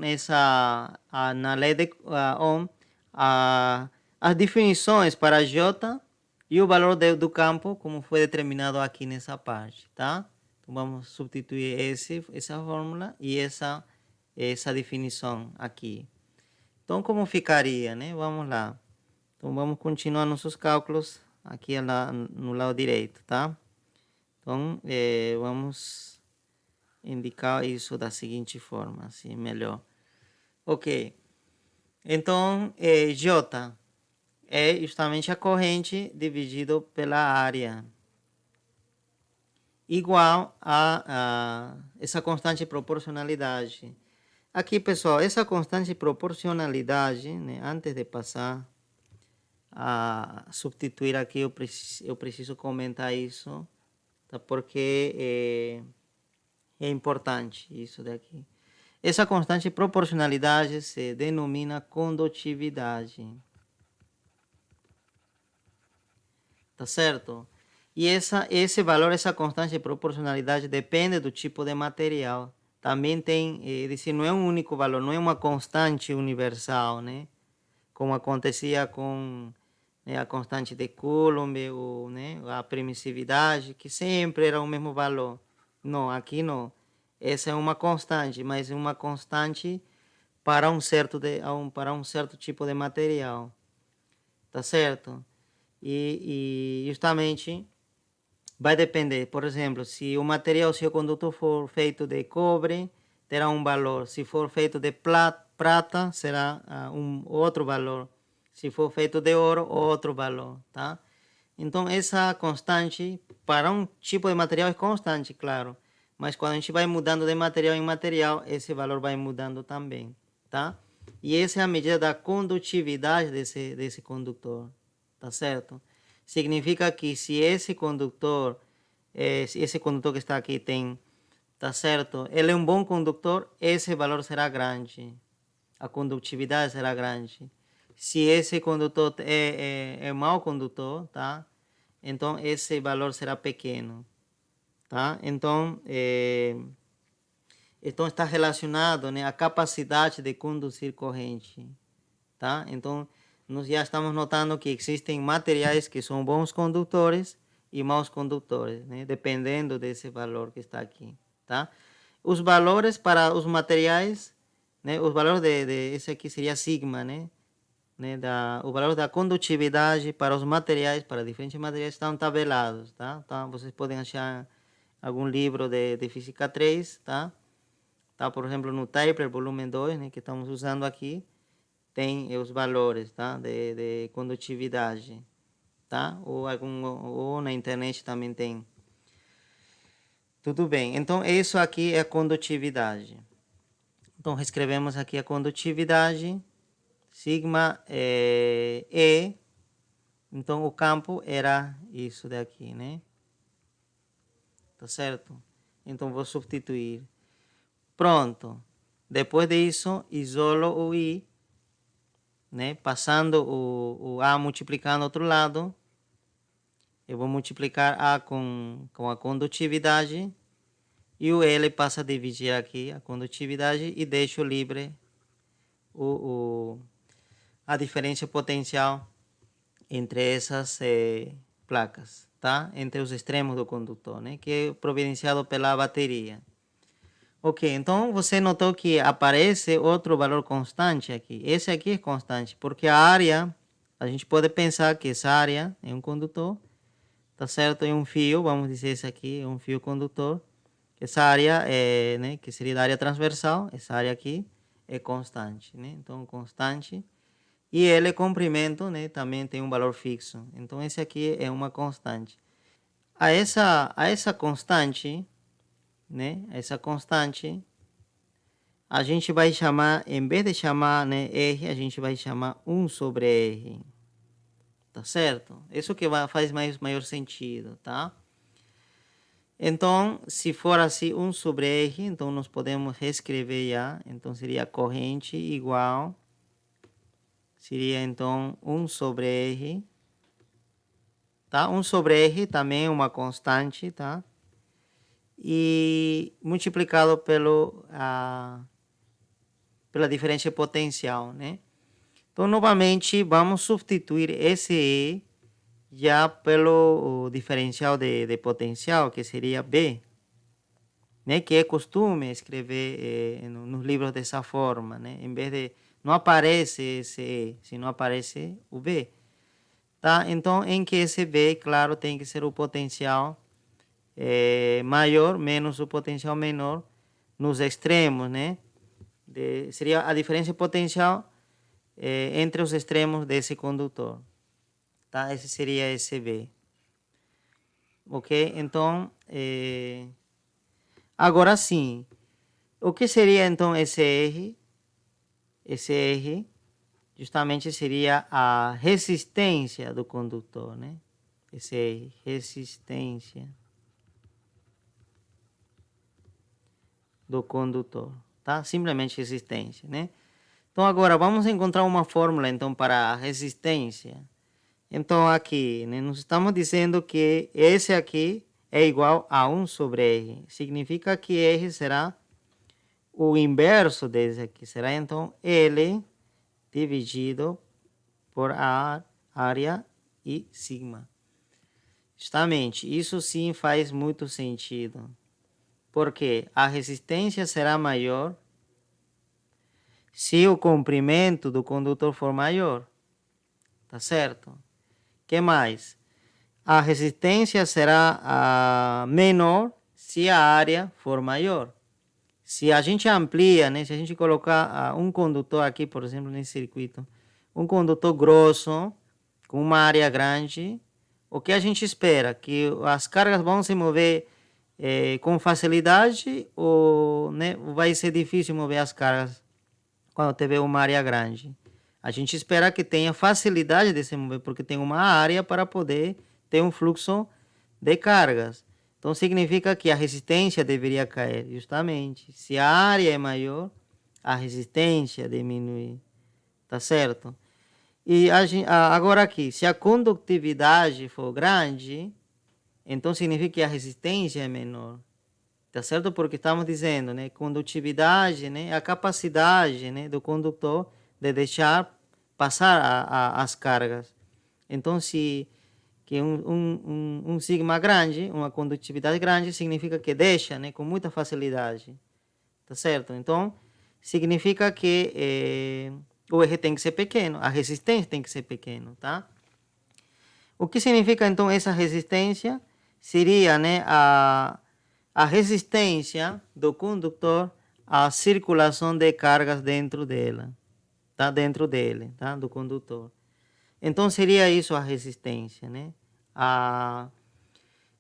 na lei de Ohm as definições para J e o valor do campo, como foi determinado aqui nessa parte, tá? Então, vamos substituir essa fórmula e essa definição aqui. Então, como ficaria, né? Vamos lá. Então, vamos continuar nossos cálculos aqui no lado direito, tá? Então, vamos indicar isso da seguinte forma, assim, melhor. Ok. Então, J é justamente a corrente dividido pela área, igual a essa constante proporcionalidade. Aqui, pessoal, essa constante proporcionalidade, né, antes de passar a substituir aqui, eu preciso comentar isso, tá? Porque é importante isso daqui. Essa constante proporcionalidade se denomina condutividade. Tá certo? E esse valor, essa constante de proporcionalidade depende do tipo de material. Também tem, não é um único valor, não é uma constante universal, né? Como acontecia com, né, a constante de Coulomb, ou, né, a permissividade, que sempre era o mesmo valor. Não, aqui não. Essa é uma constante, mas é uma constante para para um certo tipo de material. Tá certo? E justamente vai depender, por exemplo, se o material, se o condutor for feito de cobre, terá um valor. Se for feito de prata, será um outro valor. Se for feito de ouro, outro valor, tá? Então, essa constante, para um tipo de material é constante, claro. Mas quando a gente vai mudando de material em material, esse valor vai mudando também, tá? E essa é a medida da condutividade desse condutor, tá certo? Significa que se esse condutor que está aqui tem, tá certo? Ele é um bom condutor, esse valor será grande. A condutividade será grande. Se esse condutor é mau condutor, tá? Então esse valor será pequeno, tá? Então está relacionado, né, à capacidade de conduzir corrente, tá? Então nós já estamos notando que existem materiais que são bons condutores e maus condutores, né? Dependendo desse valor que está aqui, tá? Os valores para os materiais, né? Os valores esse aqui seria sigma, né? O valor da condutividade para os materiais, para diferentes materiais, estão tabelados, tá? Então, vocês podem achar algum livro de Física 3, tá? Tá, por exemplo, no Taper, volume 2, né, que estamos usando aqui, tem os valores, tá? De condutividade, tá? Ou na internet também tem. Tudo bem. Então, isso aqui é a condutividade. Então, reescrevemos aqui a condutividade. Sigma E. Então, o campo era isso daqui, né? Tá certo? Então, vou substituir. Pronto. Depois disso, isolo o I, né? Passando o A multiplicando outro lado. Eu vou multiplicar A com a condutividade. E o L passa a dividir aqui a condutividade e deixo livre a diferença potencial entre essas placas, tá? Entre os extremos do condutor, né? Que é providenciado pela bateria. Ok, então você notou que aparece outro valor constante aqui. Esse aqui é constante, porque a área, a gente pode pensar que essa área é um condutor, tá certo? É um fio, vamos dizer esse aqui é um fio condutor. Essa área é, né, que seria a área transversal, essa área aqui é constante, né? Então, constante. E ele, comprimento, né, também tem um valor fixo. Então, esse aqui é uma constante. a essa constante, né? Essa constante, a gente vai chamar, em vez de chamar, né, R, a gente vai chamar 1 sobre R. Tá certo? Isso que faz maior sentido, tá? Então, se for assim 1 sobre R, então nós podemos reescrever já. Então, seria corrente igual, seria então 1 sobre R, tá? 1 sobre R também é uma constante, tá? E multiplicado pela diferença potencial, né? Então, novamente, vamos substituir esse E já pelo diferencial de potencial, que seria B, né? Que é costume escrever nos livros dessa forma, né? Em vez de... Não aparece esse E, se não aparece o B. Tá? Então, em que esse B, claro, tem que ser o potencial maior menos o potencial menor nos extremos, né? Seria a diferença potencial entre os extremos desse condutor. Tá? Esse seria esse B. Ok? Então, agora sim, o que seria então esse R? Esse R justamente seria a resistência do condutor, né? Esse R, resistência do condutor, tá? Simplesmente resistência, né? Então agora vamos encontrar uma fórmula então para a resistência. Então aqui, né, nós estamos dizendo que esse aqui é igual a 1 sobre R. Significa que R será o inverso desse aqui. Será então L dividido por a área e sigma. Justamente, isso sim faz muito sentido. Porque a resistência será maior se o comprimento do condutor for maior. Tá certo? Que mais? A resistência será menor se a área for maior. Se a gente amplia, né? Se a gente colocar um condutor aqui, por exemplo, nesse circuito, um condutor grosso, com uma área grande, o que a gente espera? Que as cargas vão se mover com facilidade ou, né, vai ser difícil mover as cargas quando tiver uma área grande? A gente espera que tenha facilidade de se mover, porque tem uma área para poder ter um fluxo de cargas. Então, significa que a resistência deveria cair, justamente. Se a área é maior, a resistência diminui. Tá certo? E agora aqui, se a condutividade for grande, então significa que a resistência é menor. Tá certo? Porque estamos dizendo, né? Condutividade, né? A capacidade, né, do condutor de deixar passar as cargas. Então, se que um sigma grande, uma condutividade grande, significa que deixa, né, com muita facilidade. Tá certo? Então, significa que o R tem que ser pequeno, a resistência tem que ser pequeno, tá? O que significa, então, essa resistência? Seria, né, a resistência do condutor à circulação de cargas dentro dela, tá? Dentro dele, tá? Do condutor. Então, seria isso a resistência, né?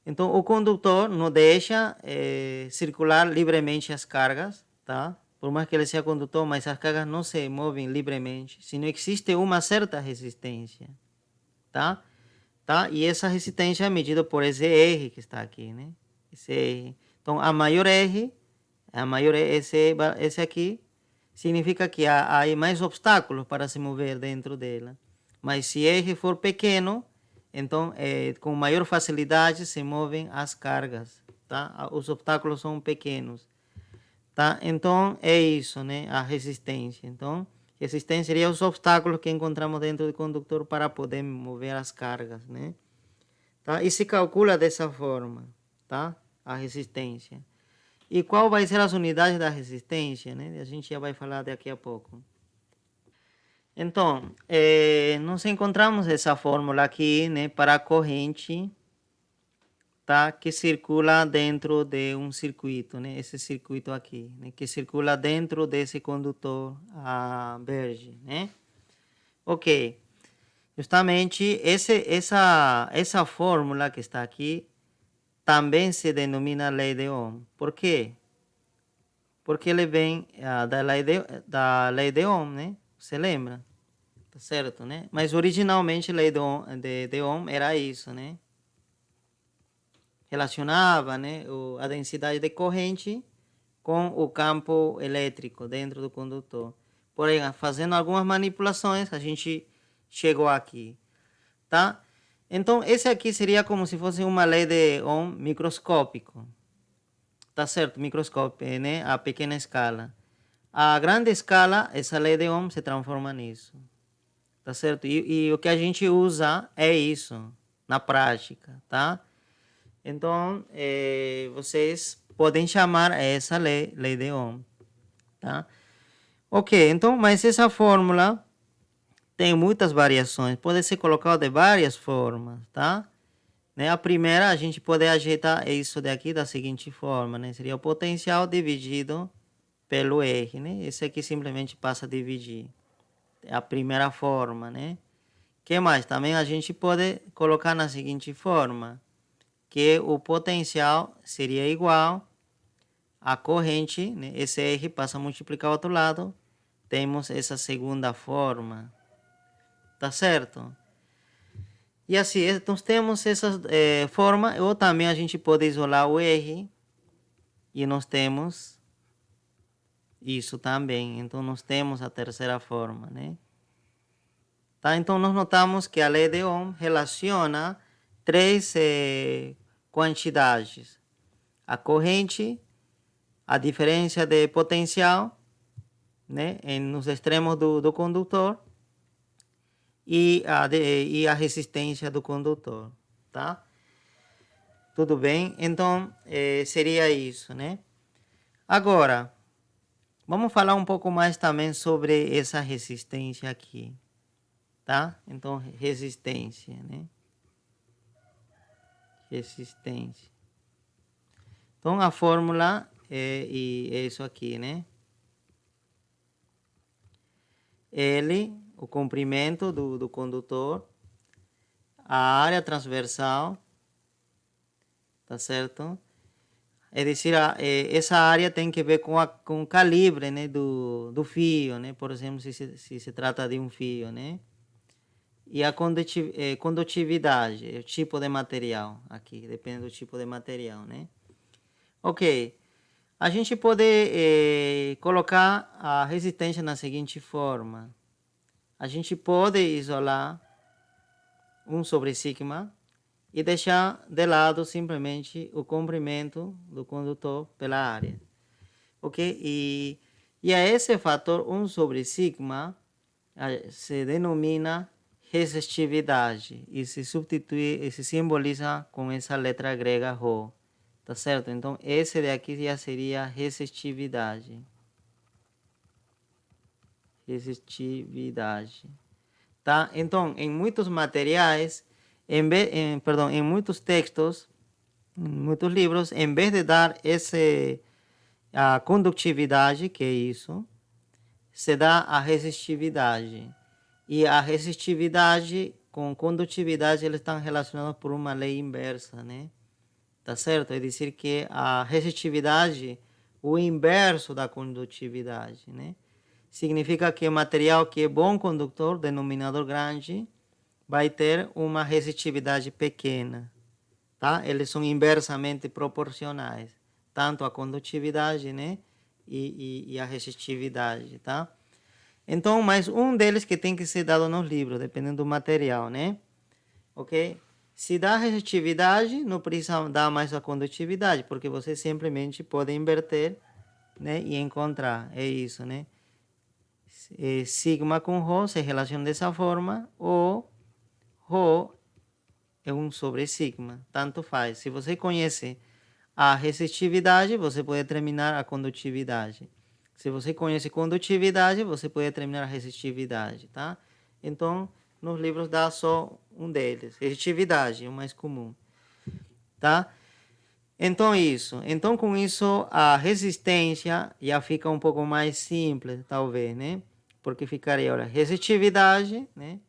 Então, o condutor não deixa circular livremente as cargas, tá? Por mais que ele seja condutor, mas as cargas não se movem livremente, se não existe uma certa resistência, tá? Tá? E essa resistência é medida por esse R que está aqui, né? Esse R. Então, a maior R, esse aqui, significa que há mais obstáculos para se mover dentro dela. Mas se R for pequeno, então com maior facilidade se movem as cargas, tá? Os obstáculos são pequenos, tá? Então é isso, né? A resistência. Então, resistência seria os obstáculos que encontramos dentro do condutor para poder mover as cargas, né? Tá? E se calcula dessa forma, tá? A resistência. E qual vai ser as unidades da resistência, né? A gente já vai falar daqui a pouco. Então, nós encontramos essa fórmula aqui, né, para a corrente, tá, que circula dentro de um circuito, né, esse circuito aqui, né, que circula dentro desse condutor verde, né. Ok, justamente essa fórmula que está aqui também se denomina lei de Ohm. Por quê? Porque ele vem da lei de Ohm, né? Você lembra? Tá certo, né? Mas originalmente a lei de Ohm era isso, né? Relacionava, né, a densidade de corrente com o campo elétrico dentro do condutor. Porém, fazendo algumas manipulações, a gente chegou aqui, tá? Então, esse aqui seria como se fosse uma lei de Ohm microscópico, tá certo? Microscópico, né? A pequena escala. A grande escala, essa lei de Ohm se transforma nisso, tá certo? E o que a gente usa é isso, na prática, tá? Então, vocês podem chamar essa lei de Ohm, tá? Ok, então, mas essa fórmula tem muitas variações, pode ser colocada de várias formas, tá? Né? A primeira, a gente pode ajeitar isso daqui da seguinte forma, né? Seria o potencial dividido pelo R, né? Esse aqui simplesmente passa a dividir. É a primeira forma, né? Que mais? Também a gente pode colocar na seguinte forma, que o potencial seria igual à corrente, né? Esse R passa a multiplicar o outro lado, temos essa segunda forma, tá certo? E assim, nós temos essa forma, ou também a gente pode isolar o R, e nós temos isso também, então nós temos a terceira forma, né? Tá? Então nós notamos que a lei de Ohm relaciona três quantidades, a corrente, a diferença de potencial, né, nos extremos do condutor e a resistência do condutor, tá? Tudo bem? Então, seria isso, né? Agora, vamos falar um pouco mais também sobre essa resistência aqui, tá? Então, resistência, né? Resistência. Então, a fórmula é isso aqui, né? L, o comprimento do condutor, a área transversal, tá certo? É dizer, essa área tem que ver com o calibre, né, do fio, né? Por exemplo, se se trata de um fio, né? E a condutividade, o tipo de material, aqui, depende do tipo de material, né? Ok. A gente pode colocar a resistência na seguinte forma. A gente pode isolar 1 sobre sigma e deixar de lado simplesmente o comprimento do condutor pela área. Ok? E a esse fator 1 sobre sigma se denomina resistividade e se substitui e se simboliza com essa letra grega Rho. Tá certo? Então, esse daqui já seria resistividade. Resistividade. Tá? Então, em muitos materiais, em muitos textos, em muitos livros, em vez de dar a condutividade, que é isso, se dá a resistividade. E a resistividade com condutividade eles estão relacionados por uma lei inversa, né? Tá certo? É dizer que a resistividade, o inverso da condutividade, né? Significa que o material que é bom condutor, denominador grande, vai ter uma resistividade pequena, tá? Eles são inversamente proporcionais, tanto a condutividade, né, e a resistividade, tá? Então, mais um deles que tem que ser dado nos livros, dependendo do material, né? Ok? Se dá resistividade, não precisa dar mais a condutividade, porque você simplesmente pode inverter, né, e encontrar, é isso, né? Sigma com Rho se relaciona dessa forma, ou Rho é 1 sobre sigma, tanto faz. Se você conhece a resistividade, você pode determinar a condutividade. Se você conhece condutividade, você pode determinar a resistividade, tá? Então, nos livros dá só um deles, resistividade, o mais comum, tá? Então, isso. Então, com isso, a resistência já fica um pouco mais simples, talvez, né? Porque ficaria, olha, resistividade, né,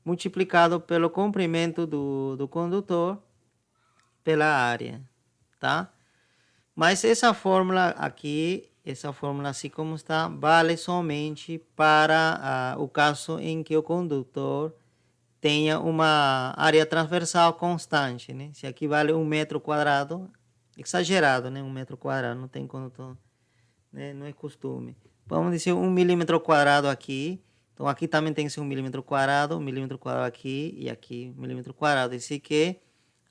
multiplicado pelo comprimento do condutor pela área, tá? Mas essa fórmula aqui, essa fórmula assim como está, vale somente para o caso em que o condutor tenha uma área transversal constante, né? Se aqui vale 1 metro quadrado, exagerado, né? 1 metro quadrado, não tem condutor, né? Não é costume. Vamos dizer 1 milímetro quadrado aqui. Então aqui também tem que ser 1 milímetro quadrado, 1 milímetro quadrado aqui e aqui 1 milímetro quadrado. Isso que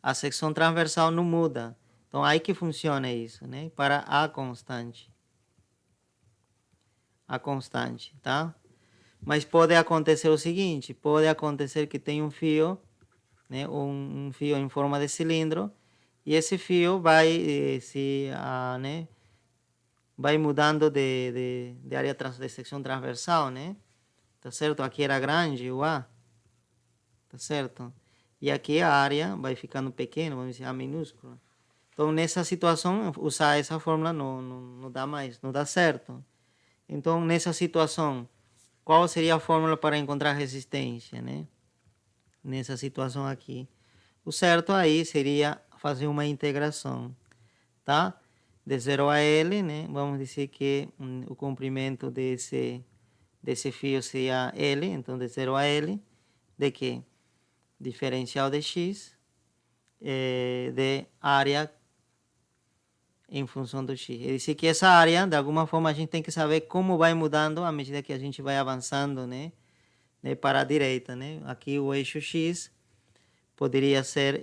a secção transversal não muda. Então aí que funciona isso, né? Para a constante. A constante, tá? Mas pode acontecer o seguinte, pode acontecer que tem um fio, né? Um fio em forma de cilindro, e esse fio vai né? Vai mudando de área de secção transversal, né? Tá certo? Aqui era grande, o A, tá certo? E aqui a área vai ficando pequena, vamos dizer, A minúscula. Então, nessa situação, usar essa fórmula não dá mais, não dá certo. Então, nessa situação, qual seria a fórmula para encontrar resistência, né? Nessa situação aqui. O certo aí seria fazer uma integração, tá? De 0 a L, né? Vamos dizer que o comprimento desse fio seria L, então de 0 a L, de que? Diferencial de X de área em função do X. É dizer que essa área, de alguma forma, a gente tem que saber como vai mudando à medida que a gente vai avançando, né? Para a direita, né? Aqui o eixo X poderia ser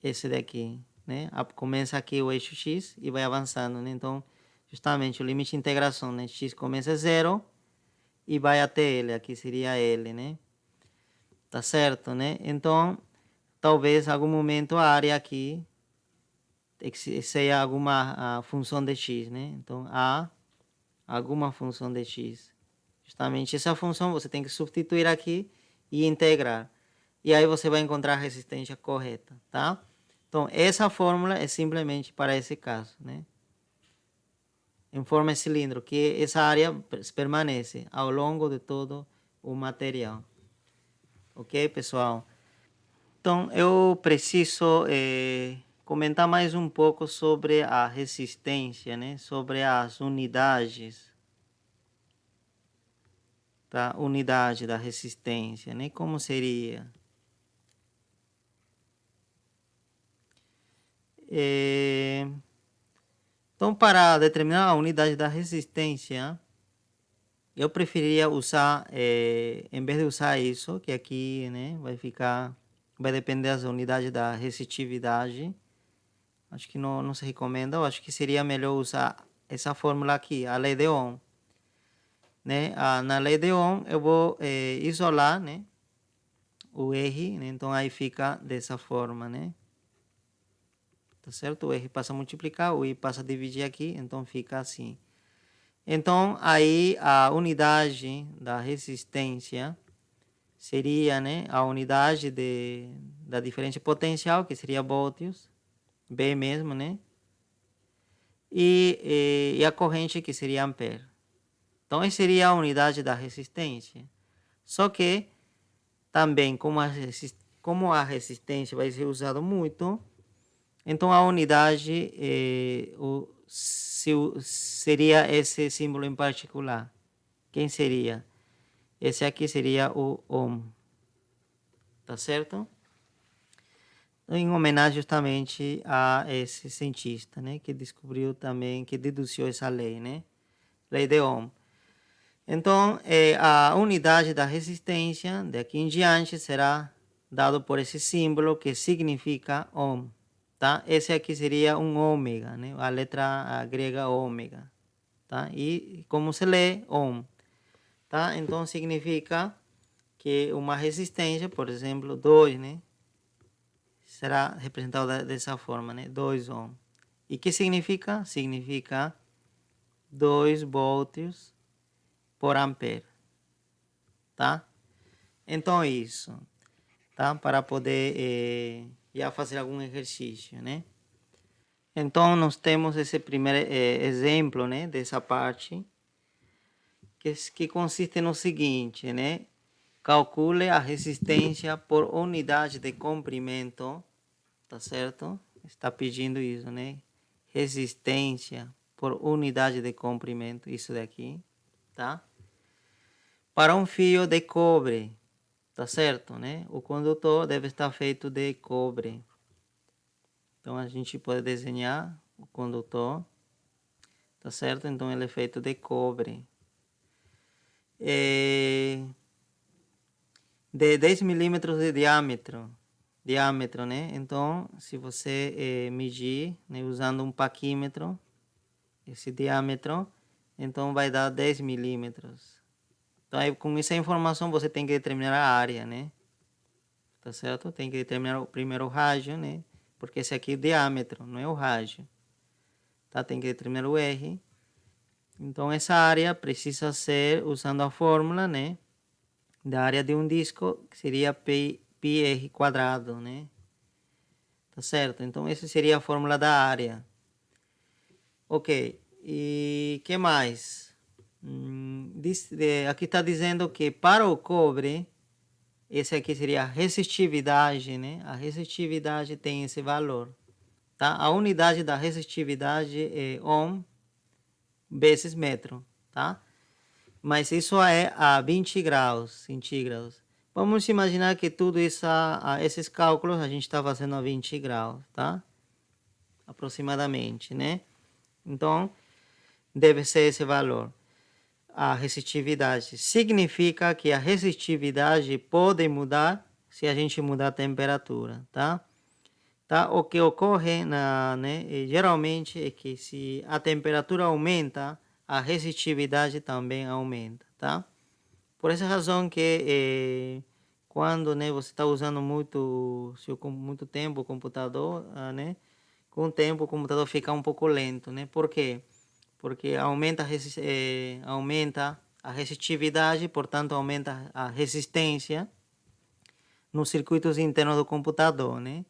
esse daqui, né? Começa aqui o eixo X e vai avançando, né? Então, justamente o limite de integração, né? X começa a 0 e vai até L, aqui seria L, né? Tá certo, né? Então, talvez em algum momento a área aqui seja alguma função de X, né? Então, alguma função de X. Justamente essa função você tem que substituir aqui e integrar. E aí você vai encontrar a resistência correta, tá? Então, essa fórmula é simplesmente para esse caso, né? Em forma de cilindro, que essa área permanece ao longo de todo o material. Ok, pessoal? Então, eu preciso comentar mais um pouco sobre a resistência, né? Sobre as unidades, tá? Unidade da resistência, né? Como seria? Então, para determinar a unidade da resistência, eu preferiria usar, em vez de usar isso, que aqui, né, vai depender das unidades da resistividade. Acho que não se recomenda, eu acho que seria melhor usar essa fórmula aqui, a lei de Ohm. Né? Na lei de Ohm, eu vou isolar, né, o R, né? Então aí fica dessa forma, né? Tá certo? O R passa a multiplicar, o I passa a dividir aqui, então fica assim. Então, aí a unidade da resistência seria, né, a unidade da diferença potencial, que seria volts, B mesmo, né? E a corrente, que seria ampere. Então, essa seria a unidade da resistência. Só que, também, como a resistência vai ser usada muito, então a unidade seria esse símbolo em particular. Quem seria? Esse aqui seria o Ohm. Tá certo? Em homenagem justamente a esse cientista, né? Que descobriu também, que deduziu essa lei, né? Lei de Ohm. Então, a unidade da resistência, daqui em diante, será dado por esse símbolo que significa Ohm. Tá? Esse aqui seria um ômega, né? A letra grega ômega. Tá? E como se lê? Ohm. Tá? Então, significa que uma resistência, por exemplo, 2, né? Será representada dessa forma, né? 2 ohm. E que significa? Significa 2 volts por ampere. Tá? Então, é isso. Tá? Para poder já fazer algum exercício, né? Então, nós temos esse primeiro exemplo, né? Dessa parte, que consiste no seguinte, né? Calcule a resistência por unidade de comprimento, tá certo? está pedindo isso, né? Resistência por unidade de comprimento, isso daqui, tá? Para um fio de cobre, tá certo, né? O condutor deve estar feito de cobre. Então, a gente pode desenhar o condutor, tá certo? Então, ele é feito de cobre. De 10 milímetros de diâmetro, né? Então, se você medir, né, usando um paquímetro, esse diâmetro, então vai dar 10 milímetros. Então, aí, com essa informação, você tem que determinar a área, né? Tá certo? Tem que determinar o primeiro rádio, né? Porque esse aqui é o diâmetro, não é o rádio. Tá? Tem que determinar o R. Então, essa área precisa ser usando a fórmula, né? Da área de um disco, que seria πr quadrado, né? Tá certo? Então, essa seria a fórmula da área. Ok. E que mais? Aqui está dizendo que para o cobre, esse aqui seria a resistividade, né? A resistividade tem esse valor, tá? A unidade da resistividade é ohm vezes metro, tá? Mas isso é a 20 graus centígrados. Vamos imaginar que tudo isso, esses cálculos a gente está fazendo a 20 graus, tá? Aproximadamente, né? Então, deve ser esse valor. A resistividade significa que a resistividade pode mudar se a gente mudar a temperatura, tá? Tá? O que ocorre geralmente é que se a temperatura aumenta, a resistividade também aumenta, tá? Por essa razão que quando, né, você está usando muito tempo o computador, né, com o tempo o computador fica um pouco lento, né? Por quê? Porque aumenta a resistividade, portanto aumenta a resistência nos circuitos internos do computador, né?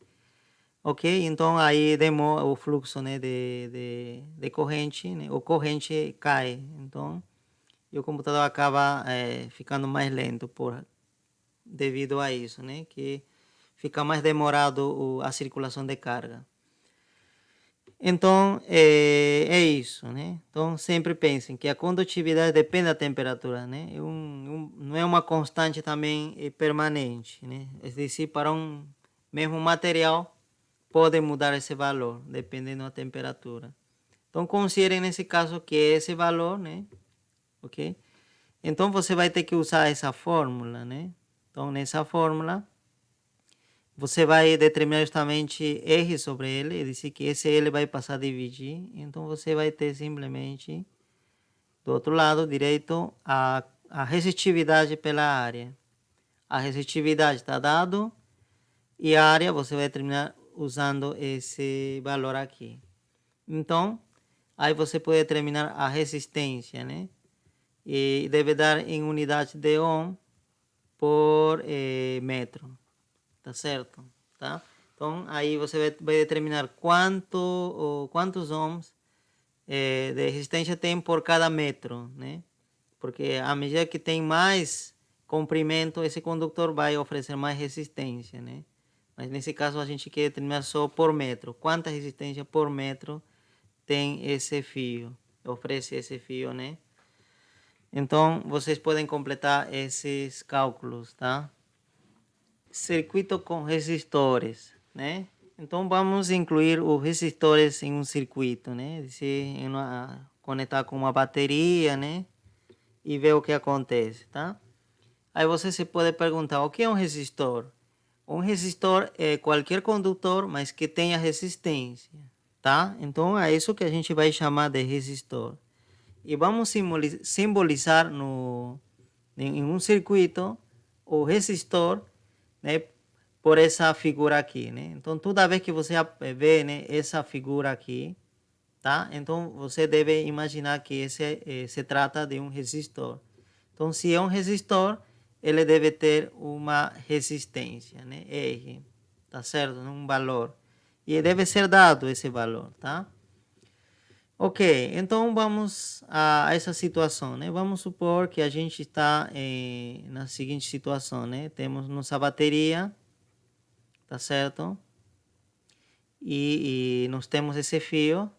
Ok? Então aí demora o fluxo, né, de corrente, né? O corrente cai, então e o computador acaba ficando mais lento devido a isso, né? Que fica mais demorado a circulação de carga. Então, é isso, né? Então, sempre pensem que a condutividade depende da temperatura, né? Não é uma constante também permanente, né? É decir, para um mesmo material, pode mudar esse valor, dependendo da temperatura. Então, considerem nesse caso que é esse valor, né? Ok? Então, você vai ter que usar essa fórmula, né? Então, nessa fórmula, você vai determinar justamente R sobre L, e dizer que esse L vai passar a dividir. Então, você vai ter simplesmente, do outro lado direito, a resistividade pela área. A resistividade está dado, e a área você vai determinar usando esse valor aqui. Então, aí você pode determinar a resistência, né? E deve dar em unidade de ohm por metro, tá certo? Tá? Então, aí você vai determinar quantos ohms de resistência tem por cada metro, né? Porque à medida que tem mais comprimento, esse condutor vai oferecer mais resistência, né? Mas nesse caso a gente quer determinar só por metro. Quanta resistência por metro tem esse fio, oferece esse fio, né? Então, vocês podem completar esses cálculos, tá? Circuito com resistores, né? Então, vamos incluir os resistores em um circuito, né? Conectar com uma bateria, né? E ver o que acontece, tá? Aí você se pode perguntar, o que é um resistor? Um resistor é qualquer condutor, mas que tenha resistência, tá? Então, é isso que a gente vai chamar de resistor. E vamos simbolizar em um circuito o resistor, né, por essa figura aqui, né? Então, toda vez que você vê, né, essa figura aqui, tá? Então, você deve imaginar que se trata de um resistor. Então, se é um resistor, ele deve ter uma resistência, né? R, tá certo? Um valor. E deve ser dado esse valor, tá? Ok, então vamos a essa situação, né? Vamos supor que a gente está na seguinte situação, né? Temos nossa bateria, tá certo? e nós temos esse fio.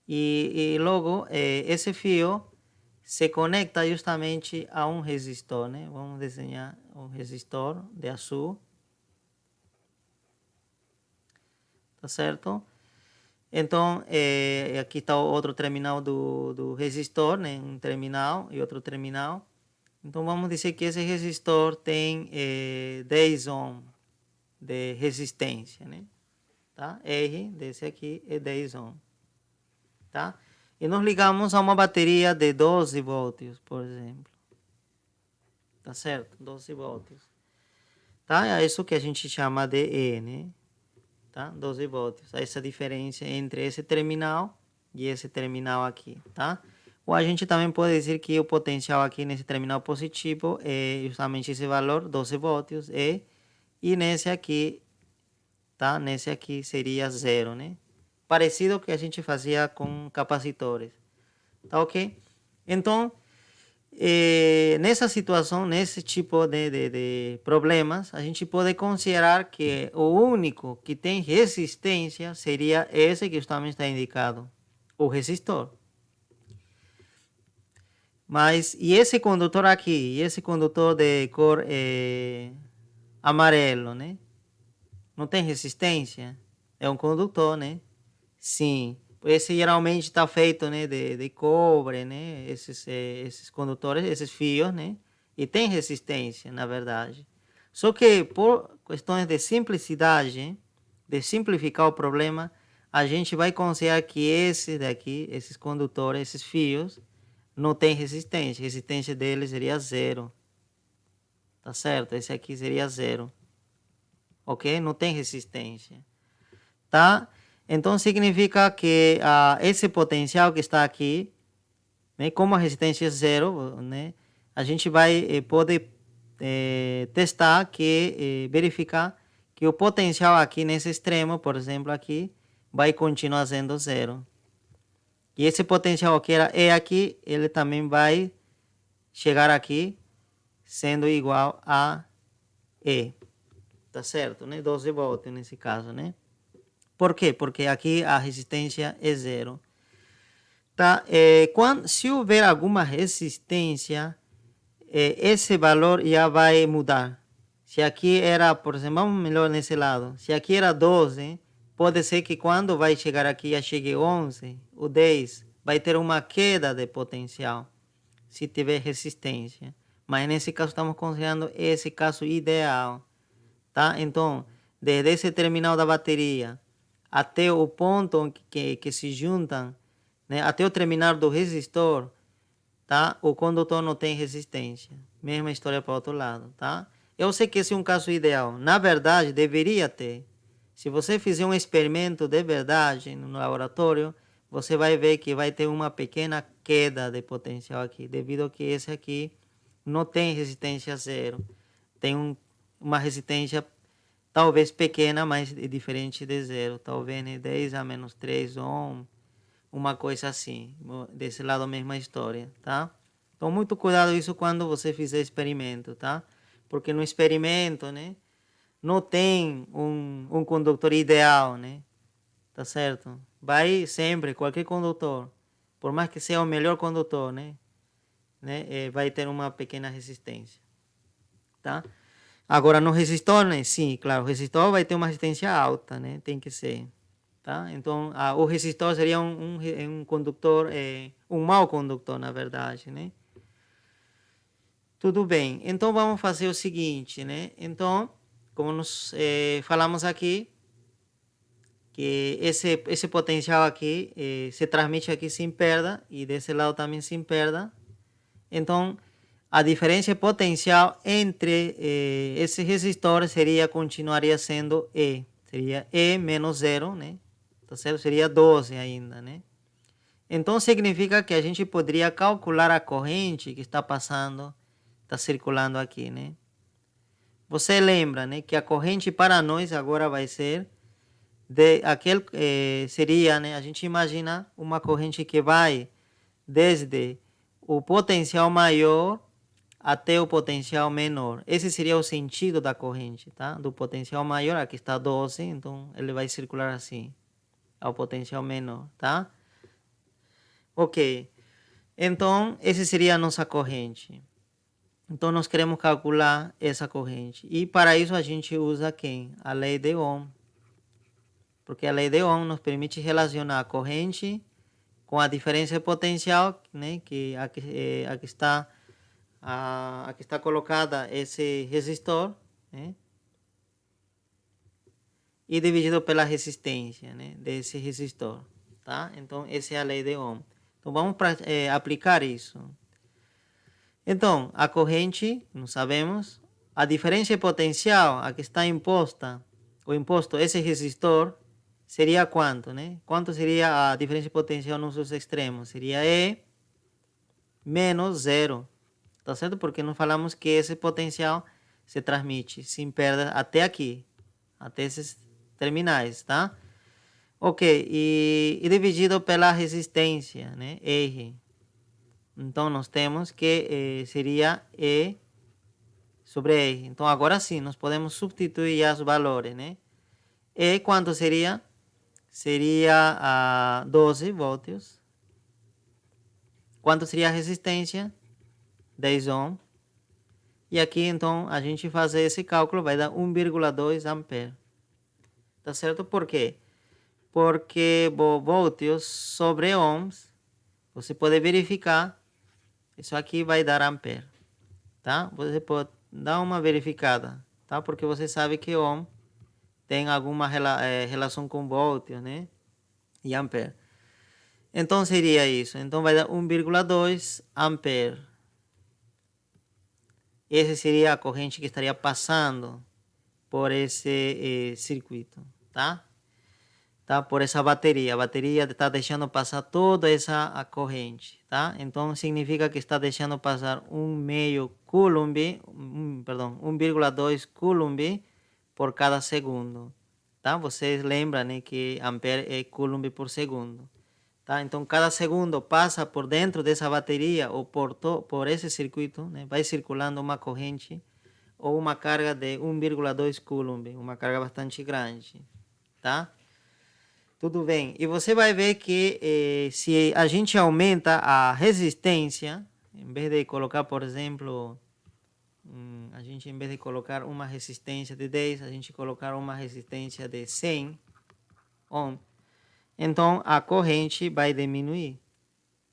E logo, esse fio se conecta justamente a um resistor, né? Vamos desenhar um resistor de azul. Tá certo? Então, aqui está o outro terminal do resistor, né? Um terminal e outro terminal. Então, vamos dizer que esse resistor tem 10 ohms de resistência, né? Tá? R desse aqui é 10 ohms. Tá? E nós ligamos a uma bateria de 12 volts, por exemplo. Tá certo? 12 volts. Tá? É isso que a gente chama de E, né? Tá? 12 volts. Essa diferença entre esse terminal e esse terminal aqui, tá? Ou a gente também pode dizer que o potencial aqui nesse terminal positivo é justamente esse valor, 12 volts, e nesse aqui, tá? Nesse aqui seria zero, né? Parecido ao que a gente fazia com capacitores, tá ok? Então, nessa situação, nesse tipo de problemas, a gente pode considerar que o único que tem resistência seria esse que justamente está indicado, o resistor. Mas, e esse condutor aqui, esse condutor de cor amarelo, né? Não tem resistência? É um condutor, né? Sim. Esse geralmente está feito, né, de cobre, né? Esses condutores, esses fios, né? E tem resistência, na verdade. Só que por questões de simplicidade, de simplificar o problema, a gente vai considerar que esse daqui, esses condutores, esses fios, não tem resistência. A resistência dele seria zero. Tá certo? Esse aqui seria zero. Ok? Não tem resistência. Tá? Então significa que esse potencial que está aqui, né, como a resistência é zero, né, a gente vai poder testar, verificar que o potencial aqui nesse extremo, por exemplo aqui, vai continuar sendo zero. E esse potencial que era E aqui, ele também vai chegar aqui sendo igual a E. Tá certo, né? 12 volts nesse caso, né? Por quê? Porque aqui a resistência é zero. Tá? Se houver alguma resistência, esse valor já vai mudar. Se aqui era, por exemplo, vamos melhor nesse lado. Se aqui era 12, pode ser que quando vai chegar aqui já chegue 11 ou 10, vai ter uma queda de potencial, se tiver resistência. Mas nesse caso estamos considerando esse caso ideal. Tá? Então, desde esse terminal da bateria até o ponto que se juntam, né, até o terminal do resistor, tá? O condutor não tem resistência. Mesma história para o outro lado, tá? Eu sei que esse é um caso ideal. Na verdade, deveria ter. Se você fizer um experimento de verdade no laboratório, você vai ver que vai ter uma pequena queda de potencial aqui, devido a que esse aqui não tem resistência zero. Tem uma resistência talvez pequena, mas diferente de zero. Talvez, né, 10 a menos 3 ohm, uma coisa assim. Desse lado a mesma história, tá? Então, muito cuidado isso quando você fizer experimento, tá? Porque no experimento, né, não tem um condutor ideal, né? Tá certo? Vai sempre, qualquer condutor, por mais que seja o melhor condutor, né? Vai ter uma pequena resistência, tá? Agora, no resistor, né? Sim, claro, o resistor vai ter uma resistência alta, né? Tem que ser, tá? Então, o resistor seria um condutor, um mau condutor, na verdade, né? Tudo bem. Então, vamos fazer o seguinte, né? Então, como nós falamos aqui, que esse potencial aqui se transmite aqui sem perda e desse lado também sem perda. Então, a diferença potencial entre esses resistores continuaria sendo E. Seria E menos zero, né? Tá certo? Seria 12 ainda, né? Então, significa que a gente poderia calcular a corrente que está passando, está circulando aqui, né? Você lembra, né, que a corrente para nós agora vai ser seria, né, a gente imagina uma corrente que vai desde o potencial maior até o potencial menor. Esse seria o sentido da corrente, tá? Do potencial maior, aqui está 12, então ele vai circular assim, ao potencial menor, tá? Ok, então esse seria a nossa corrente. Então nós queremos calcular essa corrente. E para isso a gente usa quem? A lei de Ohm. Porque a lei de Ohm nos permite relacionar a corrente com a diferença de potencial, né? Que aqui está aqui está colocada esse resistor, né? E dividido pela resistência, né? Desse resistor, tá? Então essa é a lei de Ohm. Então vamos aplicar isso. Então a corrente, não sabemos, a diferença de potencial a que está imposta, o imposto esse resistor, seria quanto, né? Quanto seria a diferença de potencial nos seus extremos? Seria E menos zero, tá certo? Porque nós falamos que esse potencial se transmite sem perda até aqui, até esses terminais, tá? Ok, e dividido pela resistência, né? R. Então nós temos que seria E sobre R. Então agora sim, nós podemos substituir os valores, né? E quanto seria? Seria a 12 volts. Quanto seria a resistência? 10 ohm. E aqui, então, a gente fazer esse cálculo vai dar 1,2 ampere. Tá certo? Por quê? Porque volts sobre ohms, você pode verificar, isso aqui vai dar ampere, tá? Você pode dar uma verificada, tá? Porque você sabe que ohm tem alguma relação com volts, né? E ampere. Então seria isso. Então vai dar 1,2 ampere. Essa seria a corrente que estaria passando por esse circuito, tá? Tá? Por essa bateria. A bateria está deixando passar toda essa corrente, tá? Então significa que está deixando passar 1,5 coulomb, perdão, 1,2 coulomb por cada segundo, tá? Vocês lembram, né, que ampere é coulomb por segundo, tá? Então cada segundo passa por dentro dessa bateria ou por esse circuito, né? Vai circulando uma corrente ou uma carga de 1,2 coulomb, uma carga bastante grande, tá? Tudo bem. E você vai ver que se a gente aumenta a resistência, em vez de colocar, por exemplo, a gente em vez de colocar uma resistência de 10, a gente colocar uma resistência de 100 ohm, então a corrente vai diminuir,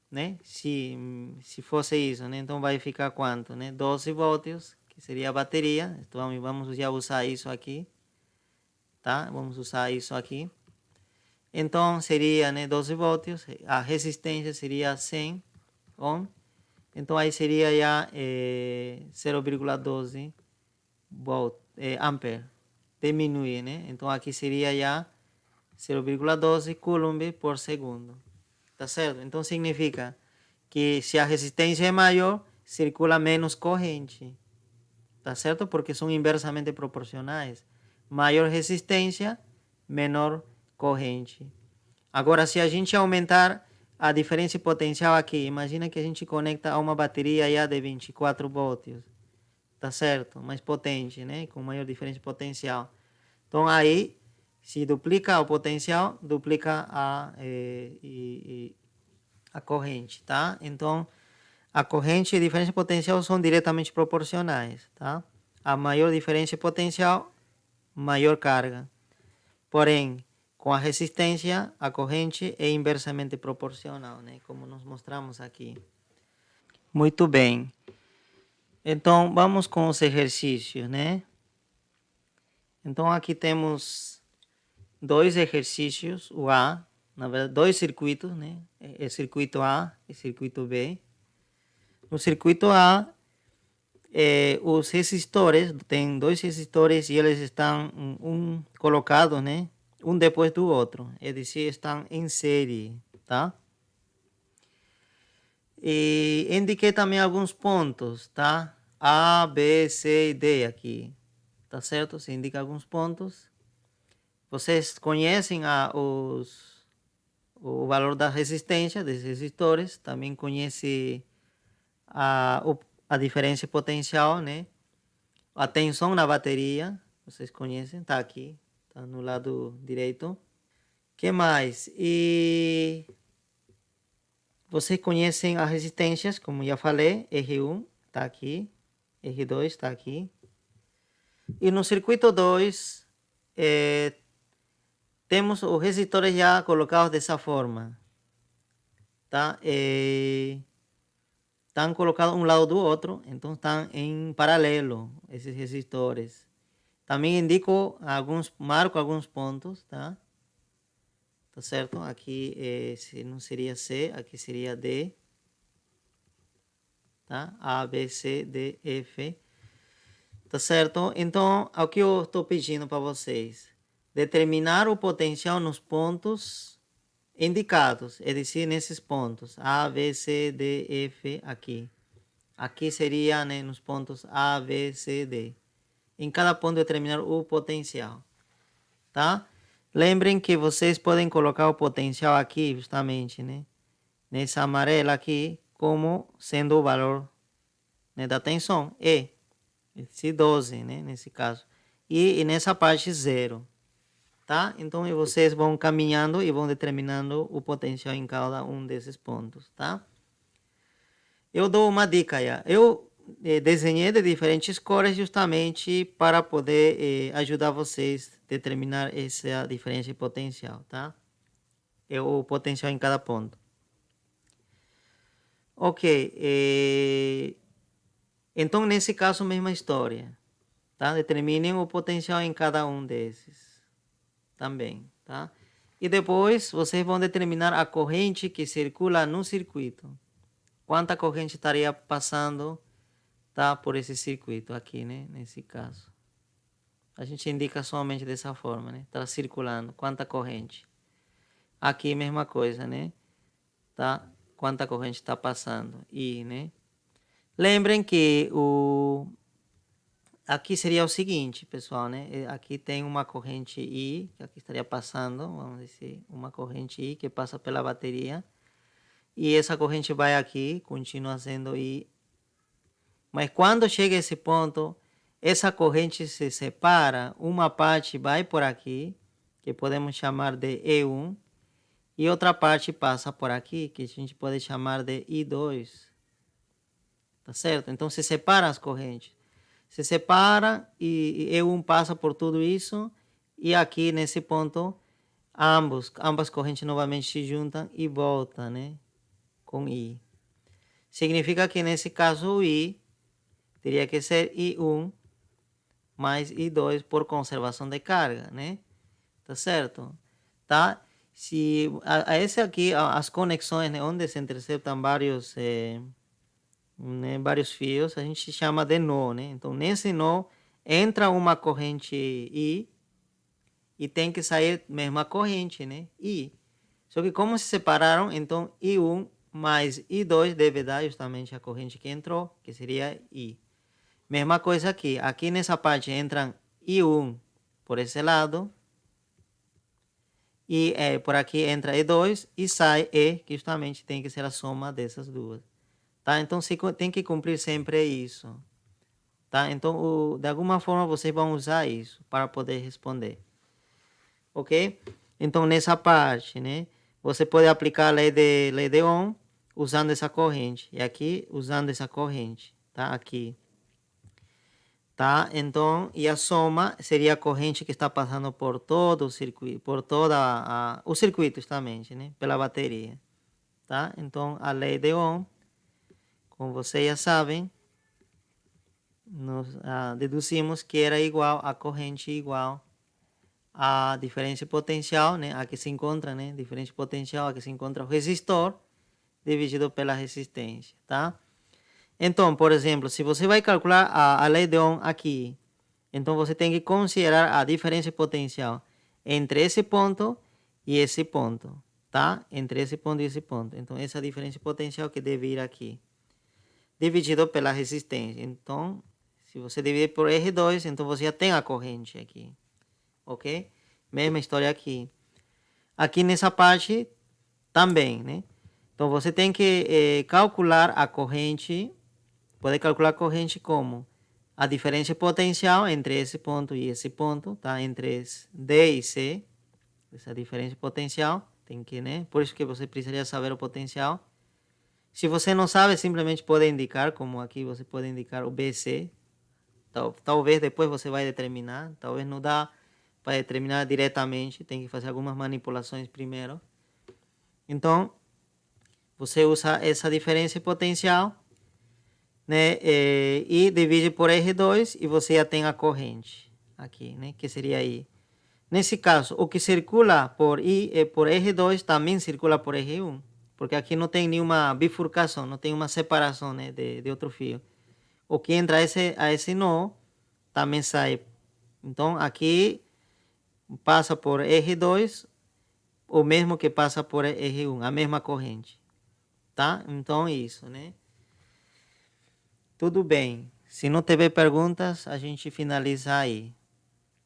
né? Se fosse isso, né? Então vai ficar quanto, né? 12 volts, que seria a bateria. Então vamos já usar isso aqui, tá? Vamos usar isso aqui. Então seria, né, 12 volts, a resistência seria 100 ohm, então aí seria já 0,12 ampere, diminui, né? Então aqui seria já 0,12 coulomb por segundo, tá certo? Então significa que se a resistência é maior, circula menos corrente, tá certo? Porque são inversamente proporcionais. Maior resistência, menor corrente. Agora, se a gente aumentar a diferença potencial aqui, imagina que a gente conecta a uma bateria já de 24 volts, tá certo? Mais potente, né? Com maior diferença potencial. Então, aí, se duplica o potencial, duplica a corrente, tá? Então, a corrente e a diferença potencial são diretamente proporcionais, tá? A maior diferença potencial, maior carga. Porém, com a resistência, a corrente é inversamente proporcional, né? Como nós mostramos aqui. Muito bem. Então, vamos com os exercícios, né? Então, aqui temos dois exercícios, o A, na verdade, dois circuitos, né? É circuito A e circuito B. No circuito A, os resistores, tem dois resistores e eles estão colocados, né? Um depois do outro, é dizer, estão em série, tá? E indiquei também alguns pontos, tá? A, B, C e D aqui, tá certo? Se indica alguns pontos. Vocês conhecem o valor da resistência desses resistores, também conhece a diferença potencial, né? A tensão na bateria, vocês conhecem, tá aqui, tá no lado direito. Que mais? E vocês conhecem as resistências, como já falei, R1 tá aqui, R2 tá aqui. E no circuito 2, temos os resistores já colocados dessa forma, tá? Estão colocados um lado do outro, então estão em paralelo esses resistores. Também indico marco alguns pontos, tá? Tá certo? Aqui não seria C, aqui seria D, tá? A, B, C, D, F. Tá certo? Então, o que eu estou pedindo para vocês? Determinar o potencial nos pontos indicados, é decir, nesses pontos A, B, C, D, F, aqui. Aqui seria, né, nos pontos A, B, C, D. Em cada ponto determinar o potencial, tá? Lembrem que vocês podem colocar o potencial aqui, justamente, né? Nessa amarela aqui, como sendo o valor, né, da tensão, E. Esse 12, né, nesse caso. E nessa parte 0, tá? Então, vocês vão caminhando e vão determinando o potencial em cada um desses pontos, tá? Eu dou uma dica já. Eu desenhei de diferentes cores justamente para poder ajudar vocês a determinar essa diferença de potencial, tá? O potencial em cada ponto. Ok. Então, nesse caso, mesma história, tá? Determinem o potencial em cada um desses também, tá? E depois, vocês vão determinar a corrente que circula no circuito. Quanta corrente estaria passando, tá, por esse circuito aqui, né? Nesse caso. A gente indica somente dessa forma, né? Tá circulando, quanta corrente. Aqui, mesma coisa, né? Tá? Quanta corrente está passando. E, né? Lembrem que aqui seria o seguinte, pessoal, né? Aqui tem uma corrente I, que aqui estaria passando, vamos dizer, uma corrente I que passa pela bateria. E essa corrente vai aqui, continua sendo I. Mas quando chega a esse ponto, essa corrente se separa, uma parte vai por aqui, que podemos chamar de E1, e outra parte passa por aqui, que a gente pode chamar de I2. Tá certo? Então se separam as correntes. Se separa e E1 passa por tudo isso, e aqui nesse ponto, ambas correntes novamente se juntam e voltam, né? Com I. Significa que nesse caso o I teria que ser I1 mais I2 por conservação de carga, né? Tá certo? Tá? Se esse aqui, as conexões, né, onde se interceptam vários, né, vários fios, a gente chama de nó, né? Então, nesse nó, entra uma corrente I e tem que sair mesma corrente, né? I. Só que como se separaram, então I1 mais I2 deve dar justamente a corrente que entrou, que seria I. Mesma coisa aqui. Aqui nessa parte entram I1 por esse lado. E por aqui entra E2 e sai E, que justamente tem que ser a soma dessas duas. Tá? Então tem que cumprir sempre isso. Tá? Então, de alguma forma, vocês vão usar isso para poder responder. Ok? Então, nessa parte, né? Você pode aplicar a lei de Ohm usando essa corrente. E aqui, usando essa corrente. Tá? Aqui. Tá? Então, e a soma seria a corrente que está passando por todo o circuito, por toda o circuito justamente, né? Pela bateria, tá? Então, a lei de Ohm, como vocês já sabem, nós deduzimos que era igual a corrente igual a diferença potencial, né? A que se encontra, né? Diferença potencial, a que se encontra o resistor dividido pela resistência, tá? Então, por exemplo, se você vai calcular a lei de Ohm aqui, então você tem que considerar a diferença potencial entre esse ponto e esse ponto, tá? Entre esse ponto e esse ponto. Então, essa diferença potencial que deve ir aqui, dividido pela resistência. Então, se você dividir por R2, então você já tem a corrente aqui, ok? Mesma história aqui. Aqui nessa parte também, né? Então, você tem que calcular a corrente pode calcular a corrente como a diferença potencial entre esse ponto e esse ponto, tá? Entre D e C, essa diferença potencial, tem que, né? Por isso que você precisaria saber o potencial. Se você não sabe, simplesmente pode indicar, como aqui você pode indicar o BC. Talvez depois você vai determinar, talvez não dá para determinar diretamente, tem que fazer algumas manipulações primeiro. Então, você usa essa diferença potencial, né, e divide por R2 e você já tem a corrente aqui, né, que seria I. Nesse caso, o que circula por R2 também circula por R1, porque aqui não tem nenhuma bifurcação, não tem uma separação, né, de outro fio. O que entra a esse nó também sai. Então, aqui passa por R2, o mesmo que passa por R1, a mesma corrente, tá? Então, isso, né? Tudo bem. Se não tiver perguntas, a gente finaliza aí.